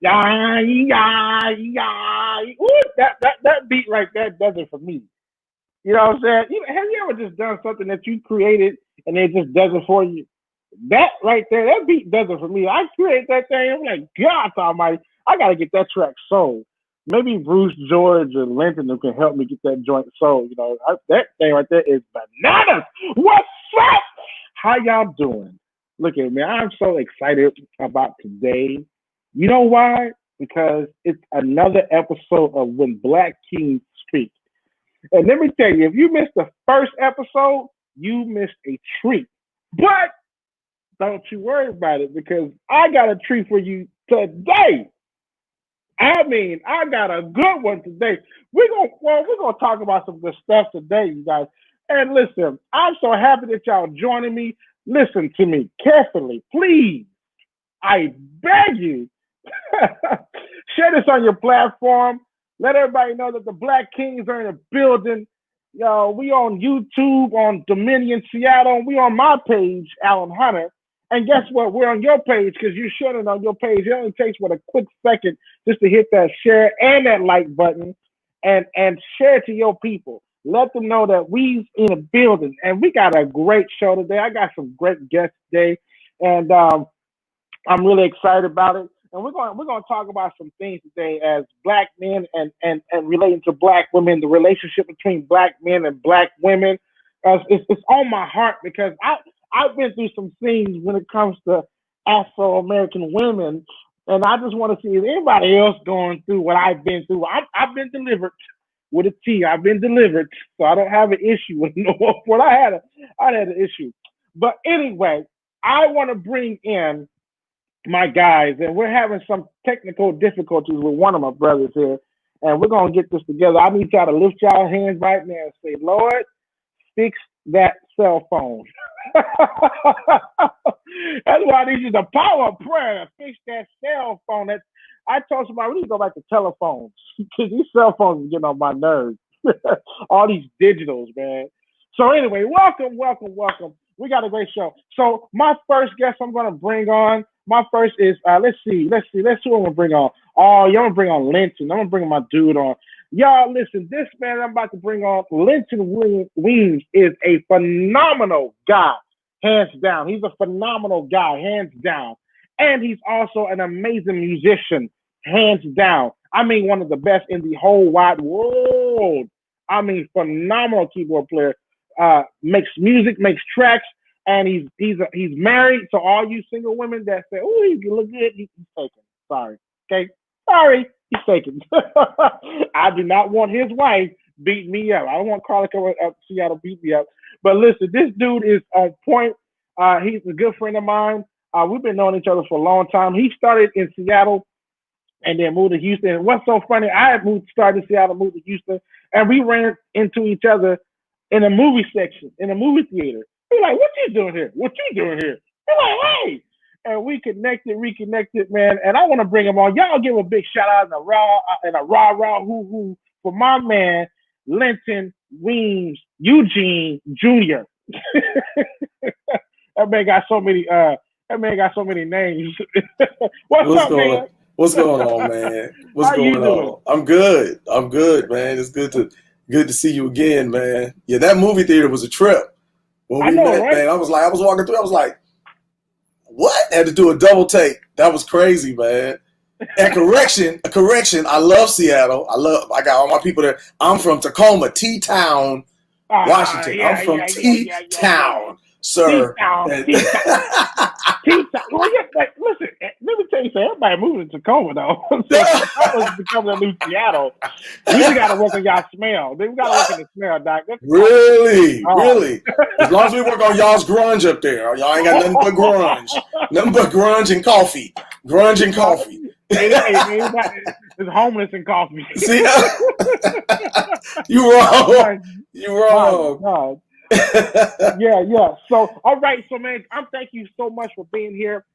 Yeah, yeah, yeah. Ooh, that beat right there does it for me. You know what I'm saying? Have you ever just done something that you created and it just does it for you? That right there, that beat does it for me. I create that thing. I'm like, God Almighty, I gotta get that track sold. Maybe Bruce George or Linton who can help me get that joint sold. That thing right there is bananas. What's up? How y'all doing? Look at me. I'm so excited about today. You know why? Because it's another episode of When Black Kings Speak. And let me tell you, if you missed the first episode, you missed a treat. But don't you worry about it because I got a treat for you today. I mean, I got a good one today. We're gonna talk about some good stuff today, you guys. And listen, I'm so happy that y'all joining me. Listen to me carefully, please. I beg you. Share this on your platform. Let everybody know that the Black Kings are in the building. Yo, we on YouTube, on Dominion Seattle. We on my page, Alan Hunter. And guess what? We're on your page because you're sharing it on your page. It only takes a quick second just to hit that share and that like button and share it to your people. Let them know that we's in a building. And we got a great show today. I got some great guests today. And I'm really excited about it. And we're going to talk about some things today as black men and relating to black women, the relationship between black men and black women. It's on my heart because I've been through some things when it comes to Afro-American women, and I just want to see if anybody else going through what I've been through. I've been delivered with a T. I've been delivered, so I don't have an issue with no what I had an issue. But anyway, I want to bring in my guys, and we're having some technical difficulties with one of my brothers here, and we're gonna get this together. I need y'all to lift y'all hands right now and say, Lord, fix that cell phone. That's why I need you to power of prayer to fix that cell phone. I told somebody we need to go back to telephones because these cell phones are getting on my nerves. All these digitals, man. So anyway, welcome. We got a great show. So my first guest I'm gonna bring on. My first is let's see who I'm gonna bring on. Oh, y'all gonna bring on Linton. I'm gonna bring my dude on. Y'all listen, this man I'm about to bring on, Linton Weems, is a phenomenal guy, hands down. He's a phenomenal guy, hands down. And he's also an amazing musician, hands down. I mean, one of the best in the whole wide world. I mean, phenomenal keyboard player. Makes music, makes tracks, and he's married. So all you single women that say, "Oh, you look good," he's taken. Sorry, okay, sorry, he's taken. I do not want his wife beating me up. I don't want Carla coming up to Seattle beat me up. But listen, this dude is on point. He's a good friend of mine. We've been knowing each other for a long time. He started in Seattle and then moved to Houston. And what's so funny, I started in Seattle, moved to Houston, and we ran into each other in a movie section, in a movie theater. We're like, what you doing here? What you doing here? We're like, hey. And we reconnected, man. And I want to bring him on. Y'all give a big shout out and a rah hoo for my man, Linton Weems Eugene Jr. That man got so many names. What's up, man? What's going on, man? What's going on? I'm good, man. It's good to see you again, man. Yeah, that movie theater was a trip. When we met, right? Man, I was walking through, I was like, what? I had to do a double take. That was crazy, man. And correction, I love Seattle. I got all my people there. I'm from Tacoma, T-Town, Washington. I'm from T-Town, sir. T-Town. Well, yeah, listen, let me tell you something. Everybody moving to Tacoma, though. That was becoming a new Seattle. We just got to work on y'all smell. We got to work on the smell, Doc. Really? As long as we work on y'all's grunge up there. Y'all ain't got nothing but grunge. Nothing but grunge and coffee. It's homeless and coffee. See? You wrong. Yeah. So, all right. So, man, thank you so much for being here.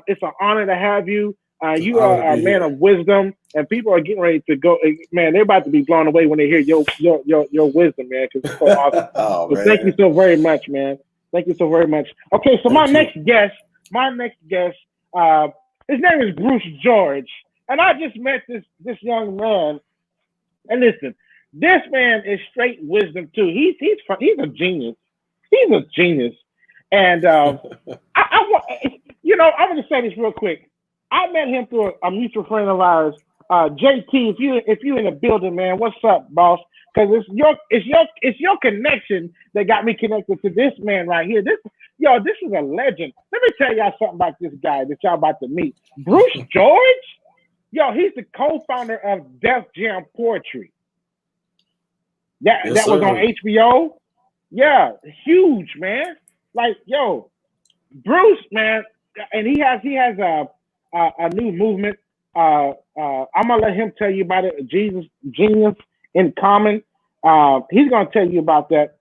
It's an honor to have you. You are a man of wisdom, and people are getting ready to go. Man, they're about to be blown away when they hear your wisdom, man. Because it's so awesome. So thank you so very much, man. Thank you so very much. Okay, so my next guest, his name is Bruce George. And I just met this young man. And listen, this man is straight wisdom too. He's a genius. He's a genius. And I want, I'm going to say this real quick. I met him through a mutual friend of ours, JT. If you in the building, man, what's up, boss? Because it's your connection that got me connected to this man right here. This is a legend. Let me tell y'all something about this guy that y'all about to meet. Bruce George. He's the co-founder of Def Jam Poetry. That was on HBO. Yeah, huge, man. Like, Bruce, man, and he has a new movement. I'm gonna let him tell you about it. Genius in Common. He's gonna tell you about that.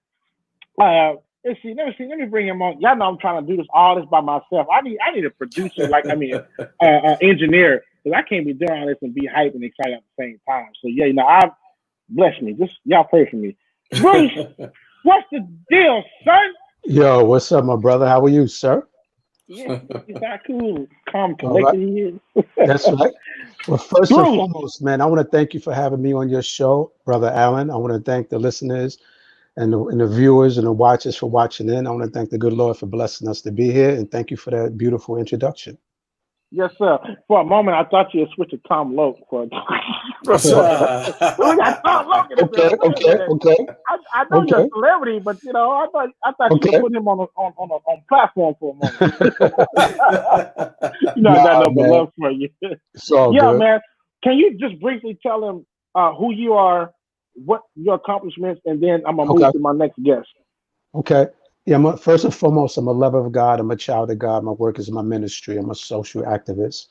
Let me bring him on. Y'all know I'm trying to do all this by myself. I need a producer, an engineer, because I can't be doing all this and be hyped and excited at the same time. So bless me. Just y'all pray for me. Bruce, what's the deal, son? Yo, what's up, my brother? How are you, sir? Yeah, it's not cool. Calm, collected. Right. That's right. Well, first and foremost, man, I want to thank you for having me on your show, Brother Allen. I want to thank the listeners and the viewers and the watchers for watching in. I want to thank the good Lord for blessing us to be here, and thank you for that beautiful introduction. Yes, sir. For a moment, I thought you had switched to Tom Loke. We got Tom Loke in Okay. I know you're a celebrity, but I thought you put him on platform for a moment. I got no love for you. It's all good. Man. Can you just briefly tell them who you are, what your accomplishments, and then I'm gonna move to my next guest. Okay. Yeah, first and foremost, I'm a lover of God. I'm a child of God. My work is my ministry. I'm a social activist.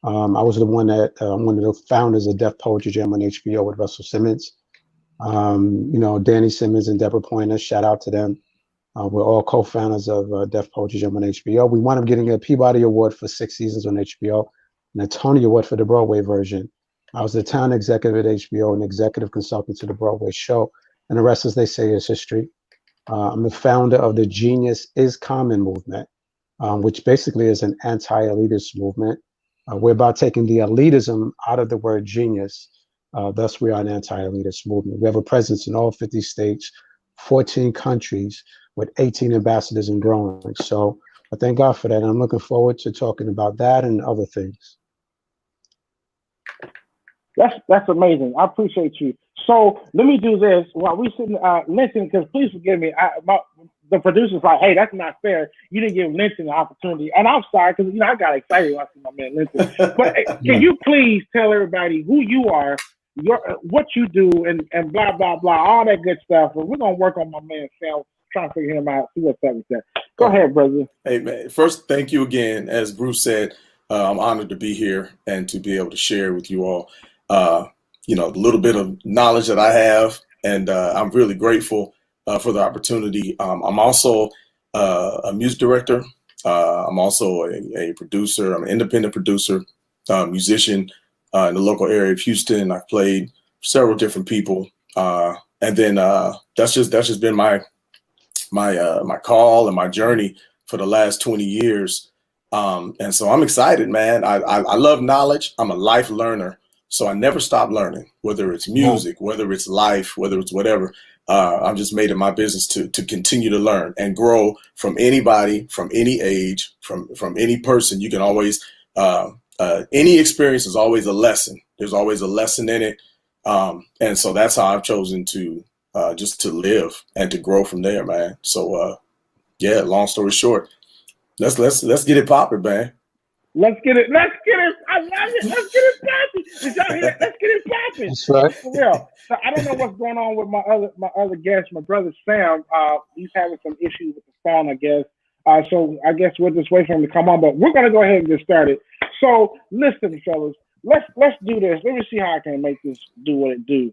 I was one of the founders of Def Poetry Jam on HBO with Russell Simmons. Danny Simmons and Deborah Pointer, shout out to them. We're all co-founders of Def Poetry Jam on HBO. We wound up getting a Peabody Award for 6 seasons on HBO and a Tony Award for the Broadway version. I was the town executive at HBO and executive consultant to the Broadway show. And the rest, as they say, is history. I'm the founder of the Genius is Common movement, which basically is an anti-elitist movement. We're about taking the elitism out of the word genius. Thus, we are an anti-elitist movement. We have a presence in all 50 states, 14 countries, with 18 ambassadors and growing. So I thank God for that. And I'm looking forward to talking about that and other things. That's amazing. I appreciate you. So let me do this while we sitting, Linton, because please forgive me. The producer's like, hey, that's not fair. You didn't give Linton the opportunity. And I'm sorry, because I got excited when I see my man Linton. But can you please tell everybody who you are, what you do, and blah, blah, blah, all that good stuff. And we're going to work on my man Sam, trying to figure him out, see what's up with that. Go ahead, brother. Hey, man. First, thank you again. As Bruce said, I'm honored to be here and to be able to share with you all the little bit of knowledge that I have, and I'm really grateful for the opportunity. I'm also a music director. I'm also a producer. I'm an independent producer, musician in the local area of Houston. I've played several different people, and then that's just been my call and my journey for the last 20 years. And so I'm excited, man. I love knowledge. I'm a life learner. So I never stop learning, whether it's music, whether it's life, whether it's whatever. I'm just made it my business to continue to learn and grow from anybody, from any age, from any person. You can always, any experience is always a lesson. There's always a lesson in it. And so that's how I've chosen to just to live and to grow from there, man. So, long story short, let's get it popping, man. Let's get it. I love it. Let's get it popping. Did y'all hear? Let's get it popping. That's right. For real. So I don't know what's going on with my other guest, my brother Sam. He's having some issues with the phone, I guess. So I guess we'll just wait for him to come on. But we're gonna go ahead and get started. So listen, fellas, let's do this. Let me see how I can make this do what it do.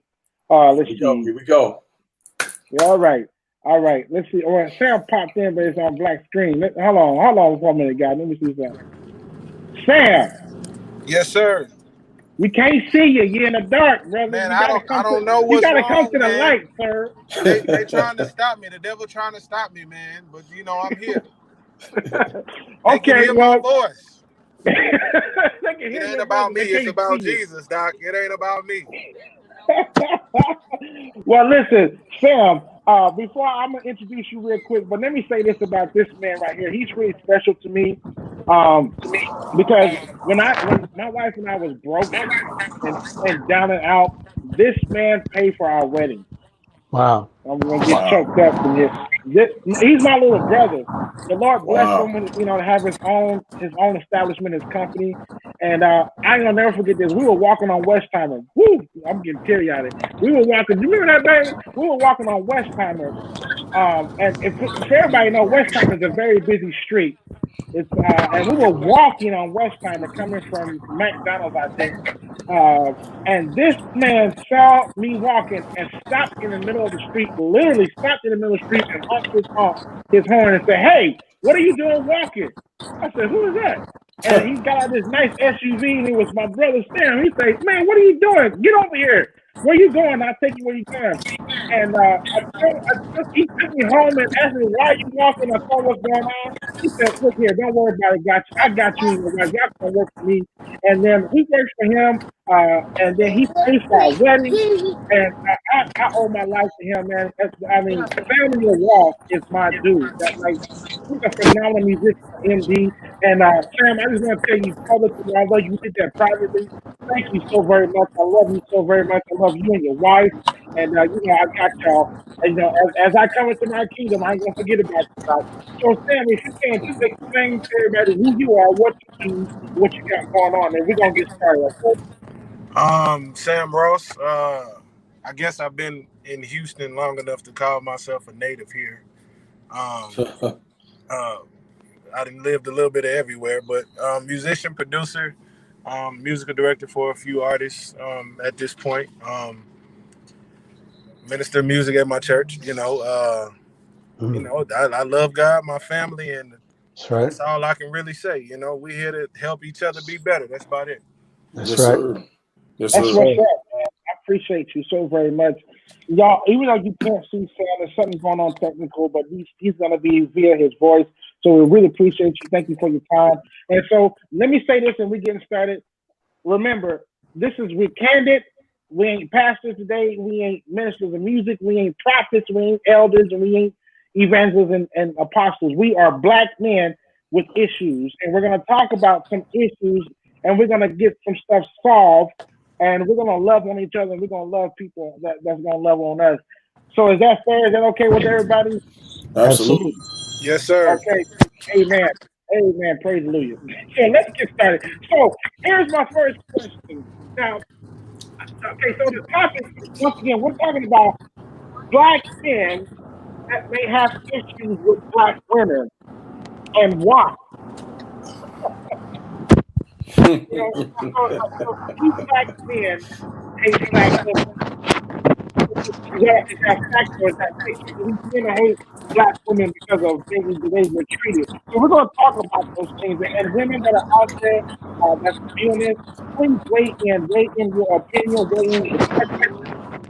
Let's see. Here we go. Yeah, all right. Let's see. All right, Sam popped in, but it's on black screen. Hold on for a minute, guys. Let me see that. Sam. Yes, sir. We can't see you. You're in the dark, brother. Man, I don't know what's wrong, you gotta come to the man. light, sir. They trying to stop me. The devil trying to stop me, man. But I'm here. Okay, my voice. It ain't about me. It's about Jesus, Doc. It ain't about me. Well, listen, Sam. Before I'm gonna introduce you real quick, but let me say this about this man right here. He's really special to me, because when my wife and I was broken and down and out, this man paid for our wedding. Wow. I'm gonna get choked up in this. He's my little brother. The Lord blessed him with, to have his own establishment, his company. And I ain't gonna never forget this. We were walking on Westheimer. Woo! I'm getting teary eyed. We were walking. You remember that, baby? We were walking on Westheimer. And for everybody know, Westheimer is a very busy street. It's and we were walking on Westheimer coming from McDonald's, I think. And this man saw me walking and stopped in the middle of the street, literally stopped in the middle of the street and honked his horn and said, "Hey, what are you doing walking?" I said, "Who is that?" And he got out this nice SUV and it was my brother Sam. He said, "Man, what are you doing? Get over here. Where you going? I'll take you where you going." And he took me home and asked me, "Why are you walking?" I told him what's going on. He said, "Look here, don't worry about it. I got you in your wife. Y'all can work for me." And then we worked for him, and then he paid for our wedding. And I owe my life to him, man. I mean, Family of Walk is my dude. That like he's a phenomenal musician, MD. And Sam, I just want to tell you publicly, although you did that privately, thank you so very much. I love you so very much. I love you and your wife. And I got y'all. And, as I come into my kingdom, I ain't gonna forget about you guys. So, Sam, if you can, just explain to everybody who you are, what you do, what you got going on, and we're gonna get started. Okay? Sam Ross. I guess I've been in Houston long enough to call myself a native here. I done lived a little bit of everywhere, but musician, producer, musical director for a few artists at this point. Minister of music at my church. I love God, my family, and that's all I can really say. We here to help each other be better. That's about it. That's right. Sir. Yes, That's sir. what's up, man. I appreciate you so very much. Y'all, even though you can't see Sam, there's something going on technical, but he's going to be via his voice. So we really appreciate you. Thank you for your time. And so let me say this and we're getting started. Remember, we're candid. We ain't pastors today. We ain't ministers of music. We ain't prophets. We ain't elders. And we ain't evangelists and apostles. We are black men with issues. And we're going to talk about some issues and we're going to get some stuff solved. And we're gonna love on each other, and we're gonna love people that's gonna love on us. So is that fair? Is that okay with everybody? Absolutely. Yes, sir. Okay. Amen. Amen. Praise Hallelujah. So let's get started. So here's my first question. Now, okay, so the topic, once again, we're talking about black men that may have issues with black women and why. So these black men hate black women. Is that fact or is that fiction? Do we tend to hate black women because of maybe the way we're treated? So we're going to talk about those things. And women that are out there that's viewing this, please weigh in your opinion, weigh in your question.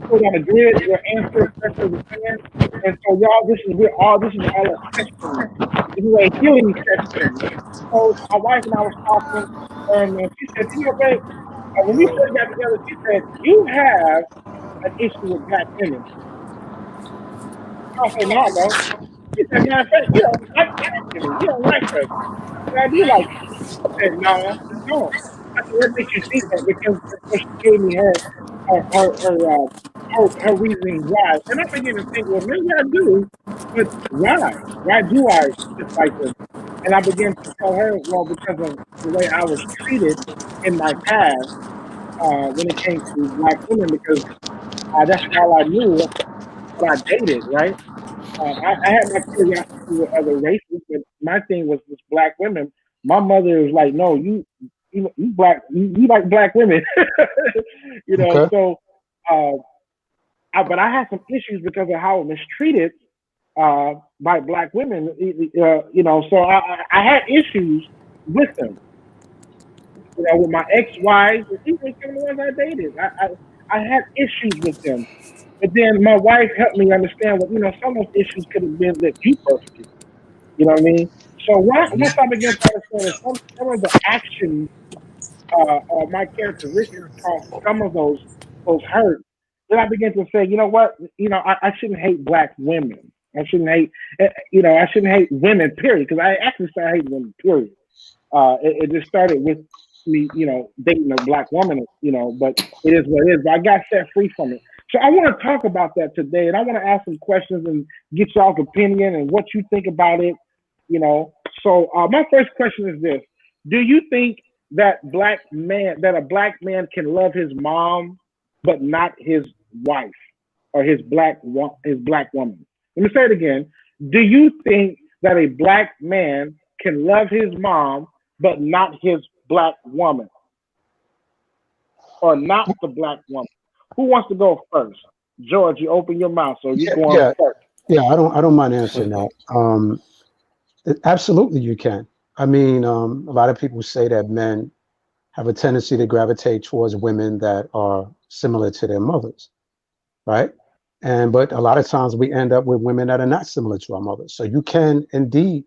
Put on a grid, your answer as best as you can. And so, y'all, this is all a testing. This is a healing testing. So my wife and I was talking, and she said, babe, when we first got together, she said, you have an issue with black women. I said, no, I don't. She said, matter of fact, you don't like black women. You don't like us. I said, I do like you. She said, no, you don't. I said, what makes you think that? Because she gave me her reasoning why. And I began to think, well, maybe I do, but why? Why do I dislike them? And I began to tell her, well, because of the way I was treated in my past when it came to black women, because that's all I knew, what I dated, right? I had my curiosity with other races, but my thing was black women. My mother was like, "No, you black, you like black women," Okay. So, but I had some issues because of how I was treated by black women. So I had issues with them. With my ex-wives, even some of the ones I dated, I had issues with them. But then my wife helped me understand some of those issues could have been with you personally. You know what I mean? So once I began to understand that some of the actions my characteristics cause some of those hurt, then I began to say, you know what, I shouldn't hate black women. I shouldn't hate, I shouldn't hate women, period. Because I actually started hating women, period. It just started with me, dating a black woman, but it is what it is. But I got set free from it. So I want to talk about that today, and I want to ask some questions and get y'all's opinion and what you think about it. So my first question is this: do you think that a black man can love his mom but not his wife or his black woman? Let me say it again. Do you think that a black man can love his mom but not his black woman, or not the black woman? Who wants to go first? George, you open your mouth, so you go on first. Yeah, I don't mind answering that. Absolutely, you can. I mean, a lot of people say that men have a tendency to gravitate towards women that are similar to their mothers, right? But a lot of times we end up with women that are not similar to our mothers. So you can indeed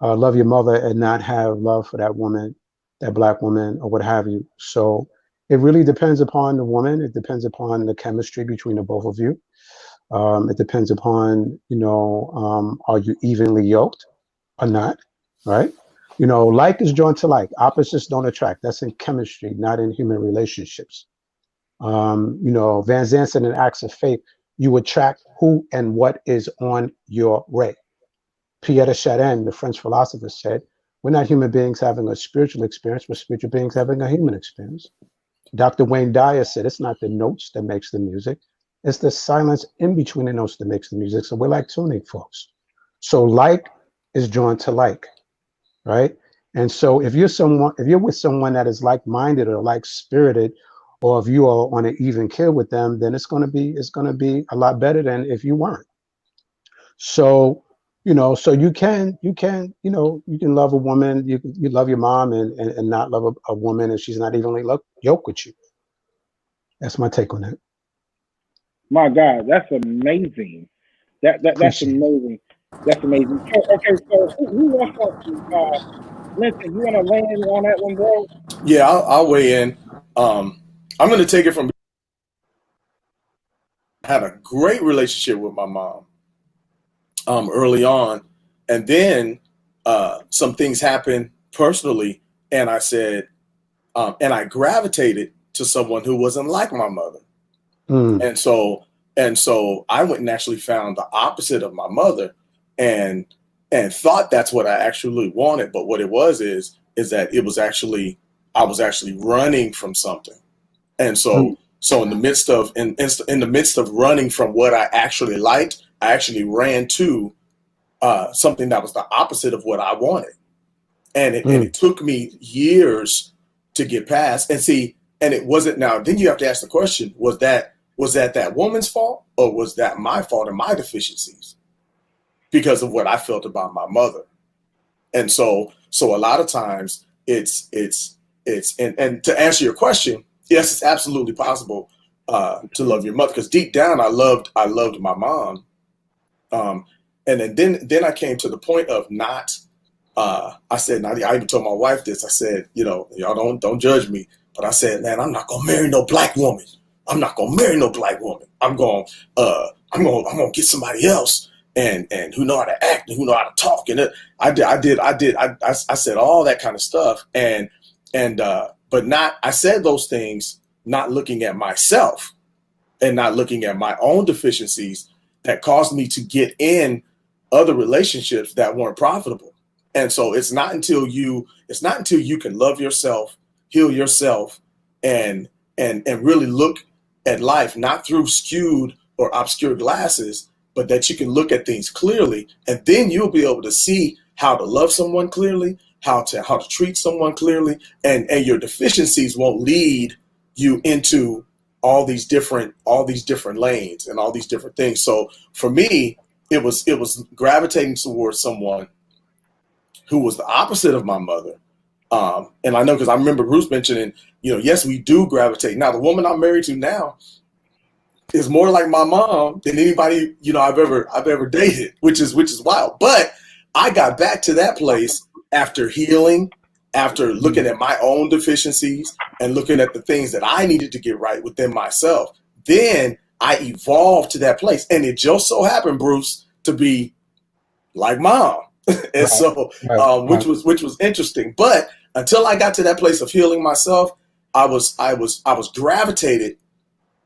love your mother and not have love for that woman, that black woman, or what have you. So it really depends upon the woman. It depends upon the chemistry between the both of you. It depends upon, are you evenly yoked or not, right? Like is drawn to like, opposites don't attract. That's in chemistry, not in human relationships. Van Zandt said in Acts of Faith, you attract who and what is on your way. Pierre de Chardin, the French philosopher, said, we're not human beings having a spiritual experience, we're spiritual beings having a human experience. Dr. Wayne Dyer said, it's not the notes that makes the music, it's the silence in between the notes that makes the music. So we're like tuning folks. So like is drawn to like, right? And so if you're with someone that is like-minded or like-spirited, or if you are on an even keel with them, then it's going to be a lot better than if you weren't. So, so you can love a woman, you love your mom and not love a woman, and she's not evenly yoked with you. That's my take on that. My God, that's amazing. That's amazing. That's amazing. Okay, so who wants to? Linton, you want to land on that one, bro? Yeah, I'll weigh in. I'm going to take it from. I had a great relationship with my mom early on, and then some things happened personally, and I said, and I gravitated to someone who wasn't like my mother, and so I went and actually found the opposite of my mother, and thought that's what I actually wanted, but what it was is that it was actually I was actually running from something, and so in the midst of running from what I actually liked, I actually ran to something that was the opposite of what I wanted, and it took me years to get past. And see, and it wasn't. Now then you have to ask the question: was that woman's fault, or was that my fault and my deficiencies because of what I felt about my mother? And so a lot of times it's and to answer your question, yes, it's absolutely possible to love your mother, because deep down I loved my mom. And then I came to the point of not. I said, I even told my wife this. I said, y'all don't judge me, but I said, man, I'm not gonna marry no black woman. I'm not gonna marry no black woman. I'm gonna get somebody else and who know how to act and who know how to talk. And I said all that kind of stuff, but not. I said those things not looking at myself and not looking at my own deficiencies that caused me to get in other relationships that weren't profitable. And so it's not until you can love yourself, heal yourself, and really look at life not through skewed or obscure glasses, but that you can look at things clearly, and then you'll be able to see how to love someone clearly, how to treat someone clearly, and your deficiencies won't lead you into all these different lanes and all these different things. So for me, it was gravitating towards someone who was the opposite of my mother. And I know, because I remember Bruce mentioning, yes, we do gravitate. Now, the woman I'm married to now is more like my mom than anybody, I've ever dated, which is wild. But I got back to that place after healing, after looking at my own deficiencies and looking at the things that I needed to get right within myself. Then I evolved to that place. And it just so happened, Bruce, to be like mom. And so, which was interesting. But until I got to that place of healing myself, I was gravitated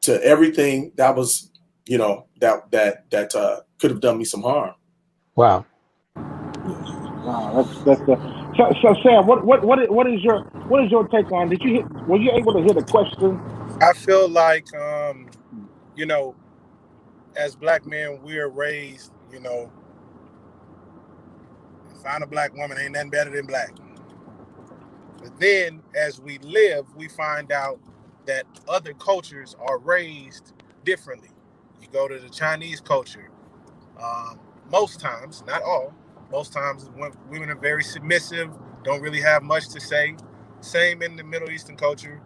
to everything that was, you know, that could have done me some harm. Wow. Wow, that's so Sam. What is your take on? Were you able to hear the question? I feel like you know, as black men, we're raised, you know, find a black woman ain't nothing better than black. But then as we live, we find out that other cultures are raised differently. You go to the Chinese culture, most times, not all, most times women are very submissive, don't really have much to say. Same in the Middle Eastern culture.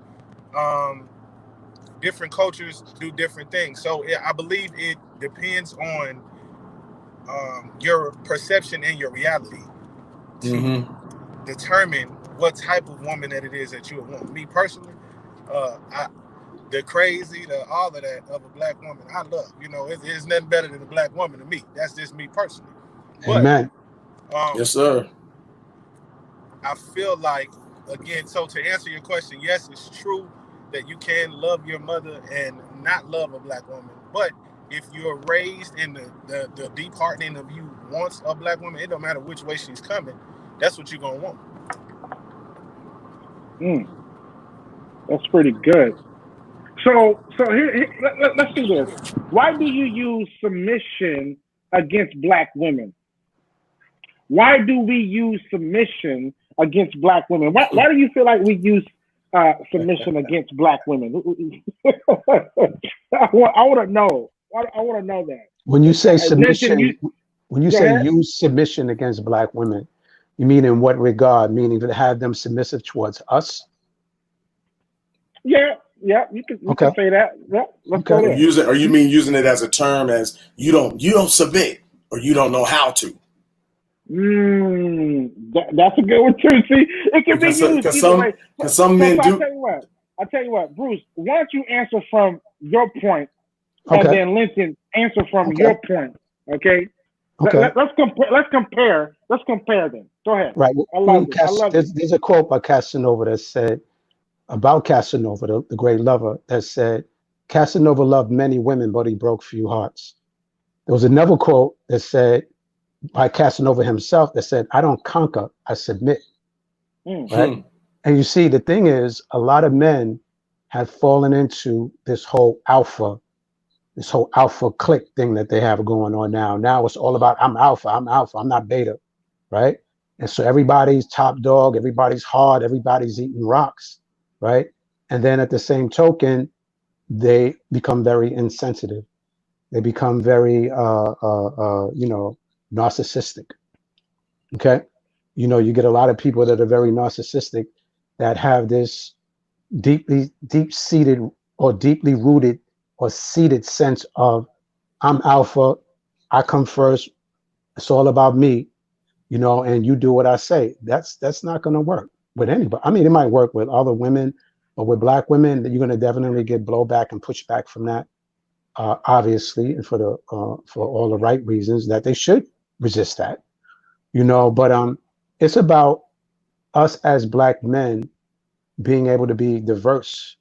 Different cultures do different things. So I believe it depends on your perception and your reality to determine what type of woman that it is that you want. Me personally, the crazy, all of that of a black woman, I love. You know, it's nothing better than a black woman to me. That's just me personally. Amen. But, yes, sir. I feel like, again, so to answer your question, yes, it's true that you can love your mother and not love a black woman. But if you're raised in the deep hardening of you wants a black woman, it don't matter which way she's coming, that's what you're going to want. That's pretty good. So here let's do this. Why do you use submission against black women? Why do we use submission against black women? Why do you feel like we use submission against black women? I want to know. I want to know that. When you say submission, when you say use submission against black women, you mean in what regard? Meaning to have them submissive towards us? Yeah, you can say that. Yeah, let's go there. Or you mean using it as a term as you don't submit or you don't know how to? That's a good one too. See, it can be used either way. Because some men do. I tell you what, Bruce. Why don't you answer from your point, and then Linton answer from your point. Okay. Let's compare. Let's compare them. Go ahead. Right. I love it. There's a quote by Casanova that said about Casanova, the great lover, that said, "Casanova loved many women, but he broke few hearts." There was another quote that said, by Casanova himself, that said, "I don't conquer, I submit." Right? And you see, the thing is, a lot of men have fallen into this whole alpha clique thing that they have going on now. Now it's all about I'm alpha, I'm not beta, right? And so everybody's top dog, everybody's hard, everybody's eating rocks, right? And then at the same token, they become very insensitive. They become very, narcissistic. Okay. You get a lot of people that are very narcissistic that have this deep-seated or deeply rooted or seated sense of I'm alpha, I come first, it's all about me, and you do what I say. That's not going to work with anybody. I mean, it might work with other women, but with black women, you're going to definitely get blowback and pushback from that. Obviously, and for all the right reasons that they should resist that, but it's about us as black men being able to be diverse.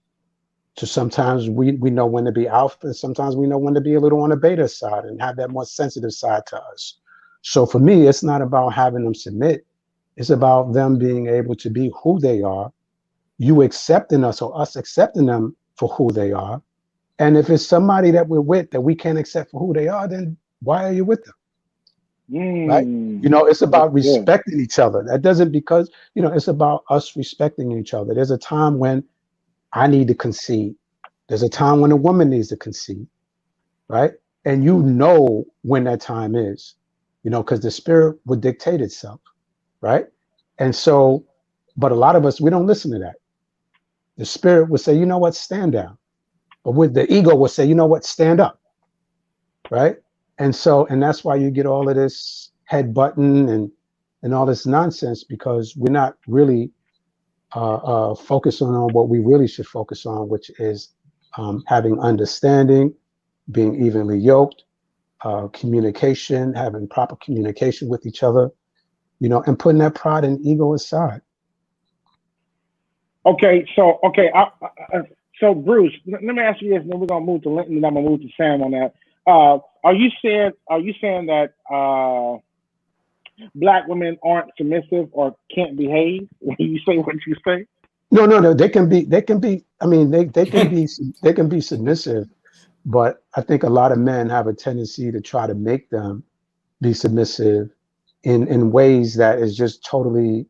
So sometimes we know when to be alpha, and sometimes we know when to be a little on the beta side and have that more sensitive side to us. So for me, it's not about having them submit. It's about them being able to be who they are, you accepting us or us accepting them for who they are. And if it's somebody that we're with that we can't accept for who they are, then why are you with them? Right? It's about respecting each other. That doesn't because, it's about us respecting each other. There's a time when I need to concede. There's a time when a woman needs to concede, right? And when that time is, because the spirit would dictate itself, right? And so, but a lot of us, we don't listen to that. The spirit would say, you know what, stand down. But with the ego will say, you know what, stand up, right? And that's why you get all of this headbutting and all this nonsense, because we're not really focusing on what we really should focus on, which is having understanding, being evenly yoked, communication, having proper communication with each other, and putting that pride and ego aside. Okay, so so Bruce, let me ask you this, and then we're gonna move to Linton, and I'm gonna move to Sam on that. Are you saying that Black women aren't submissive or can't behave when you say what you say? No. They can be. I mean, they can be submissive, but I think a lot of men have a tendency to try to make them be submissive in ways that is just totally,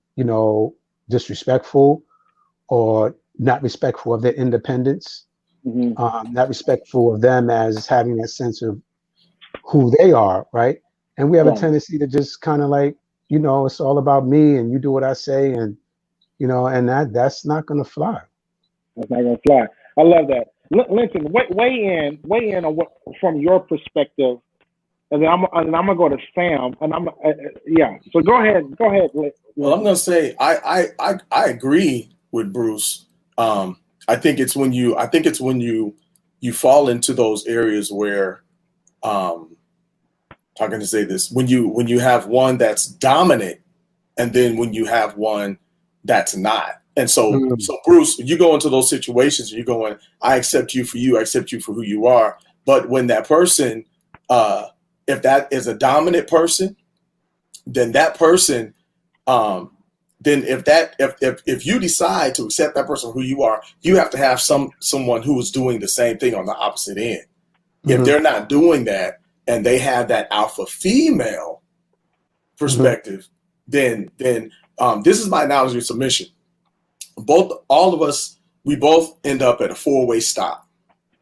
disrespectful, or not respectful of their independence, not respectful of them as having that sense of who they are, right? And we have a tendency to just kind of like, it's all about me and you do what I say, and and that's not going to fly. That's not going to fly. I love that. Linton, weigh in on what from your perspective, and then I'm gonna go to Sam, and So go ahead. Well, I'm gonna say I agree with Bruce. I think it's when you fall into those areas where, how can I say this? When you have one that's dominant, and then when you have one that's not. And so Bruce, you go into those situations and you're going, I accept you for you, I accept you for who you are. But when that person, if that is a dominant person, then that person, then if you decide to accept that person who you are, you have to have someone who is doing the same thing on the opposite end. If they're not doing that and they have that alpha female perspective, then this is my analogy of submission. All of us, we both end up at a four-way stop.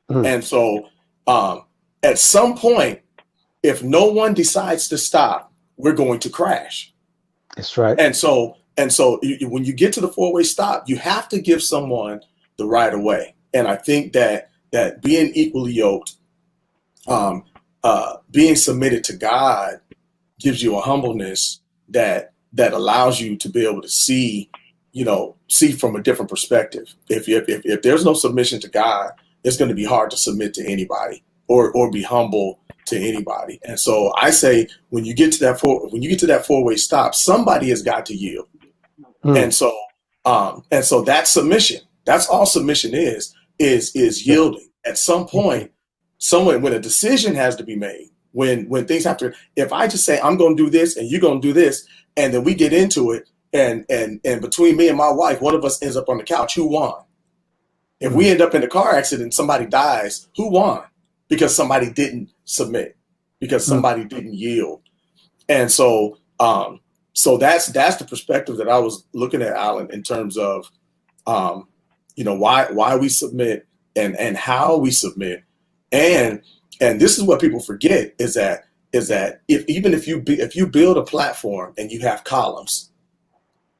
And so at some point, if no one decides to stop, we're going to crash. That's right. And so when you get to the four-way stop, you have to give someone the right of way. And I think that being equally yoked, being submitted to God, gives you a humbleness that allows you to be able to see from a different perspective. If there's no submission to God, it's going to be hard to submit to anybody or be humble to anybody. And so I say, when you get to that four-way stop, somebody has got to yield. And so that's submission. That's all submission is yielding. At some point, when a decision has to be made, when things have to, if I just say, I'm going to do this and you're going to do this, and then we get into it, and between me and my wife, one of us ends up on the couch, who won? If we end up in a car accident, somebody dies, who won? Because somebody didn't submit, because somebody didn't yield. And so that's the perspective that I was looking at, Alan, in terms of why we submit and how we submit. And this is what people forget is that if you build a platform and you have columns,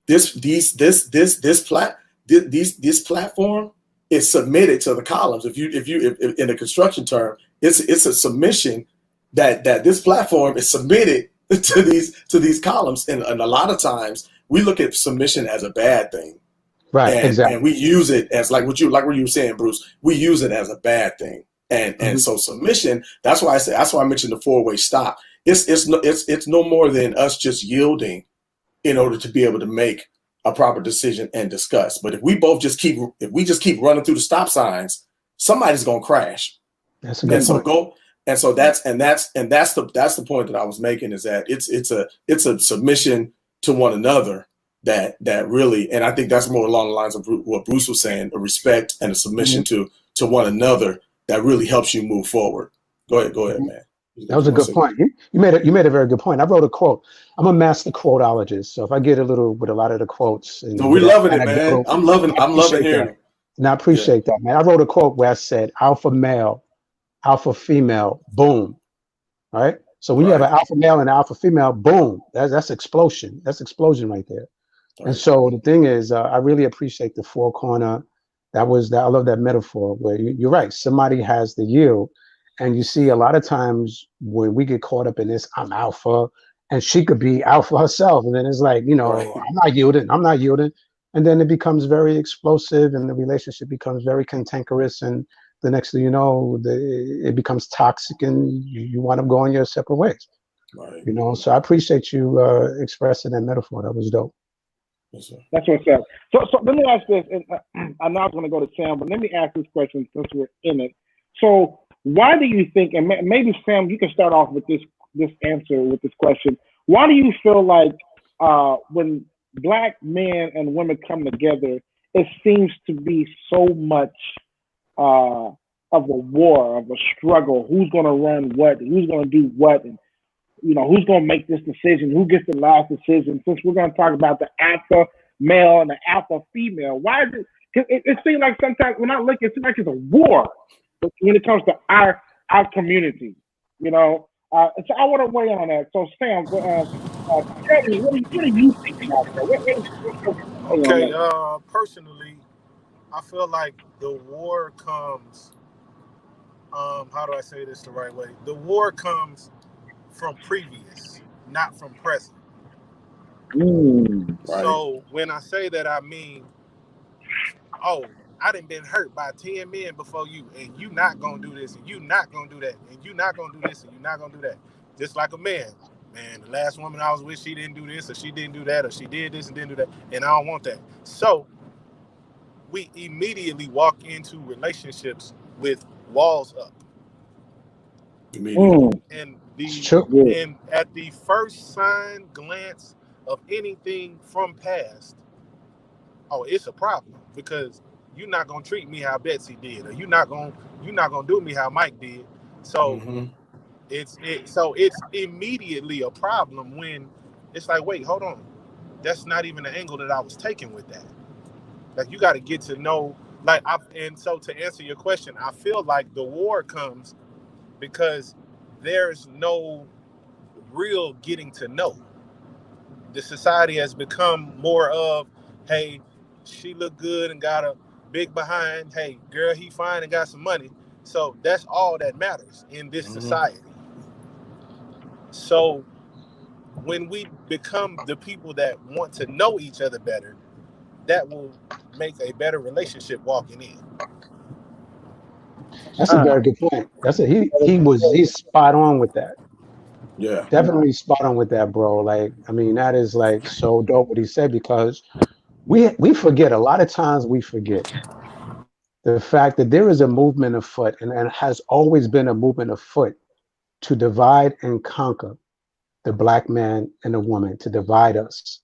this platform is submitted to the columns. If in a construction term, it's a submission that this platform is submitted to these columns. And a lot of times we look at submission as a bad thing. Right. Exactly. And we use it as like what you were saying, Bruce, we use it as a bad thing. And so submission, that's why I mentioned the four-way stop. It's no more than us just yielding in order to be able to make a proper decision and discuss. But if we just keep running through the stop signs, somebody's going to crash. That's a good point. That's the point that I was making, is that it's a submission to one another that really, and I think that's more along the lines of what Bruce was saying, a respect and a submission to one another that really helps you move forward. Go ahead, man. That was a good point. You made a very good point. I wrote a quote. I'm a master quoteologist, so if I get with a lot of the quotes, we're loving it, man. I'm loving hearing it. And I appreciate that, man. I wrote a quote where I said, "Alpha male, alpha female, boom." All right. So when you have an alpha male and an alpha female, boom, that's explosion. That's explosion right there. Right. And so the thing is, I really appreciate the four corner. I love that metaphor where you're right. Somebody has the yield. And you see a lot of times when we get caught up in this, I'm alpha and she could be out for herself. And then it's like, you know, Right. I'm not yielding. And then it becomes very explosive and the relationship becomes very cantankerous. And the next thing you know, it becomes toxic and you wind up going your separate ways. Right. You know, so I appreciate you expressing that metaphor. That was dope. Yes, that's what's up. So let me ask this, and I know I was going to go to Sam, but let me ask this question since we're in it. So why do you think, and maybe Sam, you can start off with this answer with this question. Why do you feel like when Black men and women come together, it seems to be so much of a war, of a struggle? Who's going to run what? Who's going to do what? And you know, who's going to make this decision? Who gets the last decision? Since we're going to talk about the alpha male and the alpha female, why is it? Cause it seems like sometimes when I look, it seems like it's a war when it comes to our community. You know, so I want to weigh in on that. So Sam, tell me, what do you think about that? Okay, personally, I feel like the war comes. How do I say this the right way? The war comes from previous, not from present. Right. So when I say that, I mean, oh, I done been hurt by 10 men before you, and you not gonna do this, and you not gonna do that, and you not gonna do this, and you not gonna do that. Just like a man. Man, the last woman I was with, she didn't do this, or she didn't do that, or she did this and didn't do that, and I don't want that. So we immediately walk into relationships with walls up. Immediately. And at the first sign glance of anything from past, oh, it's a problem because you're not gonna treat me how Betsy did, or you're not gonna do me how Mike did. So it's immediately a problem when it's like, wait, hold on, that's not even the angle that I was taking with that. Like, you got to get to know, and so to answer your question, I feel like the war comes because there's no real getting to know. The society has become more of, hey, she look good and got a big behind. Hey, girl, he fine and got some money. So that's all that matters in this society. So when we become the people that want to know each other better, that will make a better relationship walking in. That's a very good point. He's spot on with that. Yeah. Definitely spot on with that, bro. Like, I mean, that is like so dope what he said, because we forget, a lot of times we forget the fact that there is a movement afoot, and has always been a movement afoot to divide and conquer the Black man and the woman, to divide us,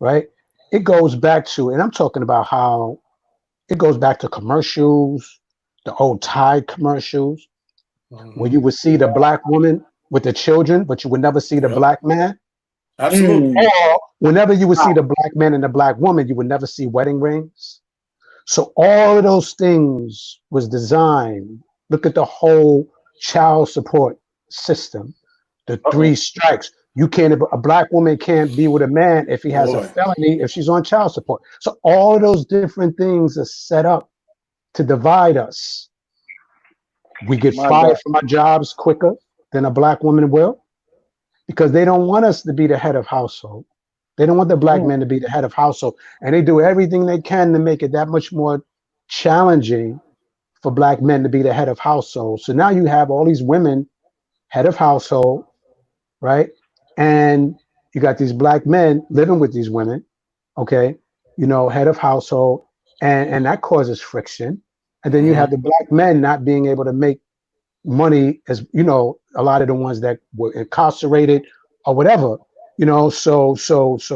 right? It goes back to, and I'm talking about how it goes back to commercials, the old Tide commercials, where you would see the Black woman with the children, but you would never see the Black man. Absolutely. Or whenever you would see the Black man and the Black woman, you would never see wedding rings. So all of those things was designed. Look at the whole child support system, the 3 strikes. You can't, a Black woman can't be with a man if he has a felony, if she's on child support. So all of those different things are set up to divide us. We get fired from our jobs quicker than a Black woman will, because they don't want us to be the head of household. They don't want the Black man to be the head of household. And they do everything they can to make it that much more challenging for Black men to be the head of household. So now you have all these women head of household, right? And you got these Black men living with these women, okay, you know, head of household, and that causes friction. And then you have the Black men not being able to make money, as you know, a lot of the ones that were incarcerated or whatever, you know, so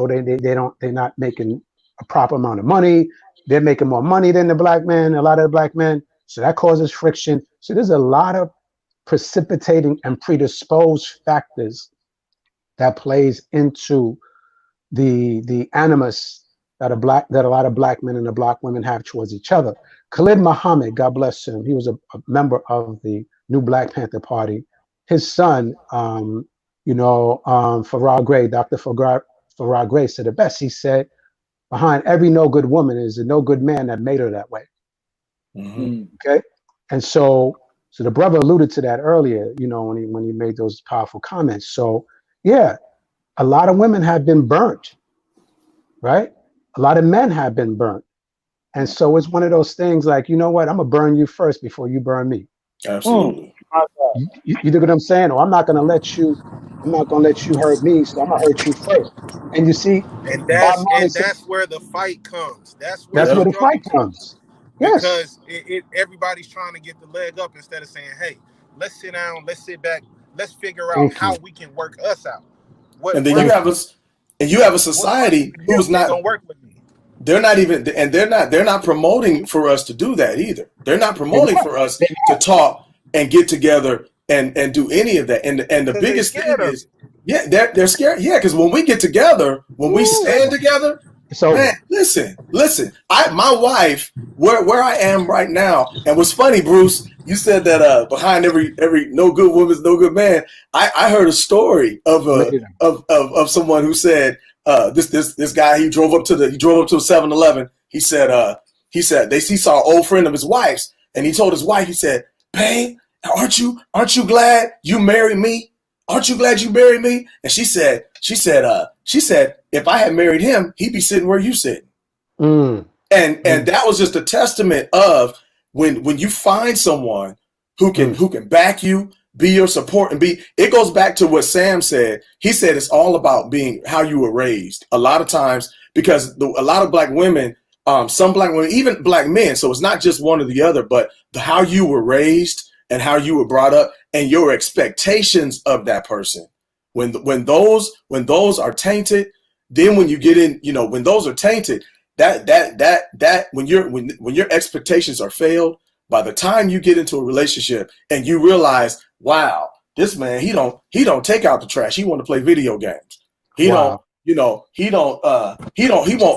they're not making a proper amount of money. They're making more money than the Black men, a lot of the Black men. So that causes friction. So there's a lot of precipitating and predisposed factors that plays into the animus that a lot of Black men and the Black women have towards each other. Khalid Muhammad, God bless him, he was a member of the New Black Panther Party. His son, Farrar Gray, Dr. Farrar Gray said it best. He said, behind every no good woman is a no good man that made her that way. Okay, and so the brother alluded to that earlier, you know, when he made those powerful comments. So yeah, a lot of women have been burnt, right? A lot of men have been burnt. And so it's one of those things like, you know what? I'm going to burn you first before you burn me. Absolutely. You know what I'm saying? Or I'm not going to let you hurt me. So I'm going to hurt you first. And you see, and that's where the fight comes. That's where that's the where the struggle fight comes. Yes. Because everybody's trying to get the leg up instead of saying, hey, let's sit down, let's sit back, let's figure out how we can work us out. And then you have a society who's not gonna work with me. They're not even, and they're not promoting for us to do that either. They're not promoting for us to talk and get together and do any of that. And the biggest thing is, yeah, they're scared. Yeah, because when we get together, when we stand together, man, listen. My wife, where I am right now, and what's funny, Bruce, you said that behind every no good woman's no good man. I heard a story of someone who said this guy, he drove up to a 7-Eleven. He said he saw an old friend of his wife's, and he told his wife, he said, "Babe, aren't you glad you married me? Aren't you glad you married me?" And she said, if I had married him, he'd be sitting where you sitting. And that was just a testament of when you find someone who can back you, be your support, and it goes back to what Sam said. He said it's all about being how you were raised. A lot of times, because a lot of black women, some black women, even black men, so it's not just one or the other, but how you were raised and how you were brought up and your expectations of that person. When those are tainted, then when you get in, when those are tainted, that when your expectations are failed, by the time you get into a relationship and you realize, wow, this man, he don't take out the trash. He want to play video games. He won't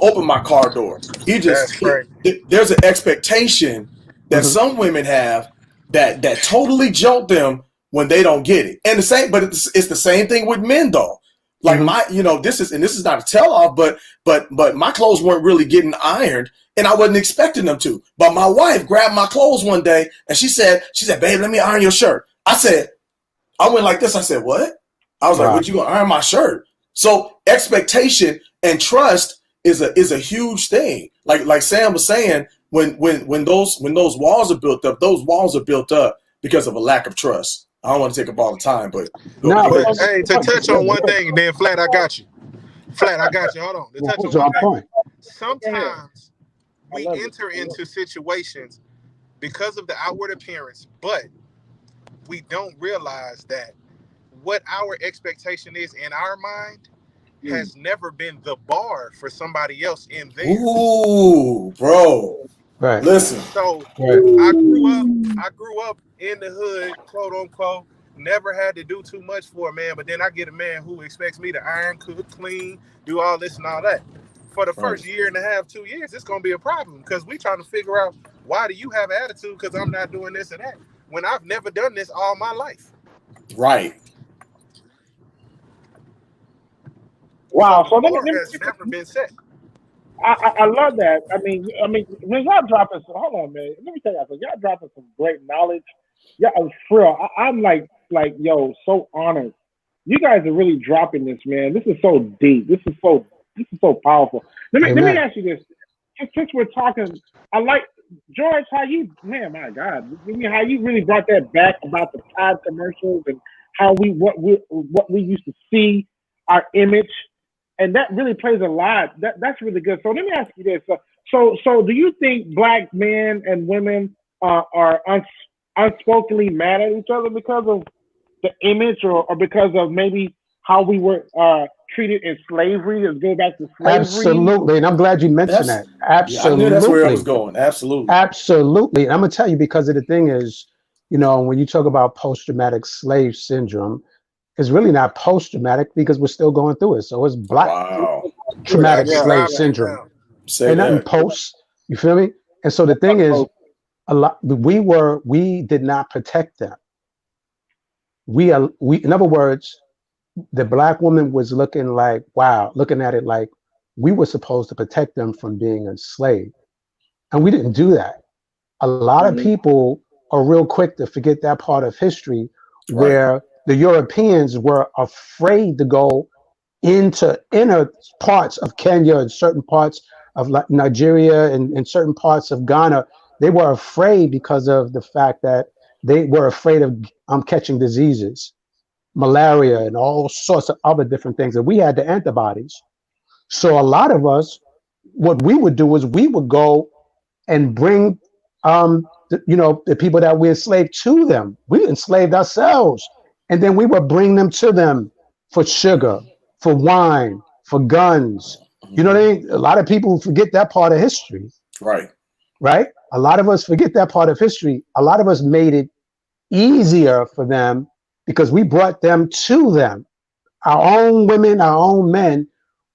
open my car door. There's an expectation that some women have that totally jolt them when they don't get it. And but it's the same thing with men though. Like this is not a tell off, but my clothes weren't really getting ironed and I wasn't expecting them to. But my wife grabbed my clothes one day and she said, "Babe, let me iron your shirt." I went like this. I said, "What?" I was like, "What, you gonna iron my shirt?" So expectation and trust is a huge thing. Like Sam was saying, when those walls are built up, those walls are built up because of a lack of trust. I don't want to take up all the time, but hey, to touch on one thing, then Flat, I got you. Hold on. To touch on one thing. Sometimes we enter into situations because of the outward appearance, but we don't realize that what our expectation is in our mind has never been the bar for somebody else in there. Ooh, bro. Right. Listen. So I grew up in the hood, quote unquote, never had to do too much for a man, but then I get a man who expects me to iron, cook, clean, do all this and all that. For the first year and a half, 2 years, it's going to be a problem because we trying to figure out, why do you have an attitude because I'm not doing this and that when I've never done this all my life. Right. Wow. So has never been set. I love that. I mean, when y'all dropping hold on, man. Let me tell y'all, y'all dropping some great knowledge. Yeah, for real. I'm like, yo, so honored. You guys are really dropping this, man. This is so deep. This is so powerful. Let me ask you this. Since we're talking, I like George, how you, man, my God, how you really brought that back about the Tide commercials and how what we used to see, our image. And that really plays a lot. That's really good. So let me ask you this. So do you think black men and women are unspokenly mad at each other because of the image or because of maybe how we were treated in slavery? Let's go back to slavery. Absolutely. And I'm glad you mentioned that. Absolutely. I knew that's where I was going. Absolutely. Absolutely. And I'm going to tell you, because of the thing is, when you talk about post-traumatic slave syndrome, it's really not post-traumatic because we're still going through it. So it's black traumatic slave syndrome. Ain't nothing post. You feel me? And so the thing is, we did not protect them. We in other words, the black woman was looking at it like we were supposed to protect them from being enslaved. And we didn't do that. A lot of people are real quick to forget that part of history where the Europeans were afraid to go into inner parts of Kenya and certain parts of Nigeria and certain parts of Ghana. They were afraid because of the fact that they were afraid of catching diseases, malaria, and all sorts of other different things. And we had the antibodies. So a lot of us, what we would do is we would go and bring, the people that we enslaved to them. We enslaved ourselves. And then we would bring them to them for sugar, for wine, for guns. You know what I mean? A lot of people forget that part of history. Right. Right? A lot of us forget that part of history. A lot of us made it easier for them because we brought them to them. Our own women, our own men,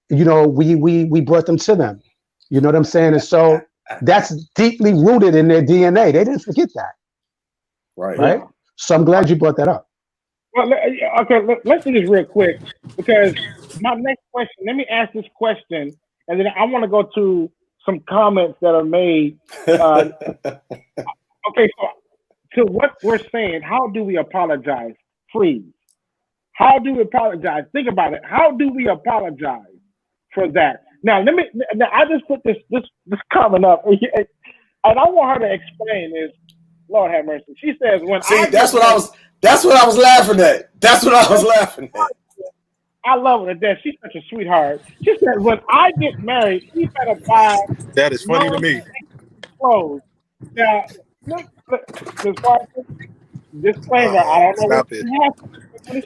we brought them to them. You know what I'm saying? And so that's deeply rooted in their DNA. They didn't forget that. Right? So I'm glad you brought that up. Well, okay, let's do this real quick because my next question, let me ask this question, and then I want to go to some comments that are made. Okay, so what we're saying, how do we apologize? Freeze. How do we apologize? Think about it. How do we apologize for that? Now, I just put this comment up, and I want her to explain this. Lord have mercy. She says, that's what I was laughing at. That's what I was laughing at. I love her to death. She's such a sweetheart. She said, when I get married, you better buy. That is funny to me. Clothes. Now, look, disclaimer, I don't know what you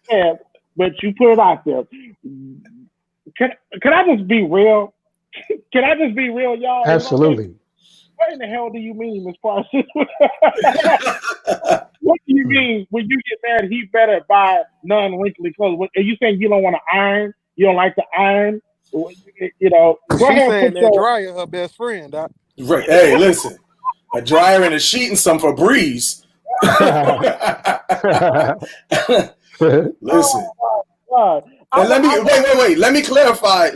said, but you put it out there. Can I just be real? Can I just be real, y'all? Absolutely. What in the hell do you mean, Ms. Parsons? What do you mean when you get married, he better buy non-wrinkly clothes? Are you saying you don't want to iron? You don't like to iron? She's saying that dryer her best friend, Doc. Right. Hey, listen. A dryer and a sheet and some Febreze. Listen. And wait. Let me clarify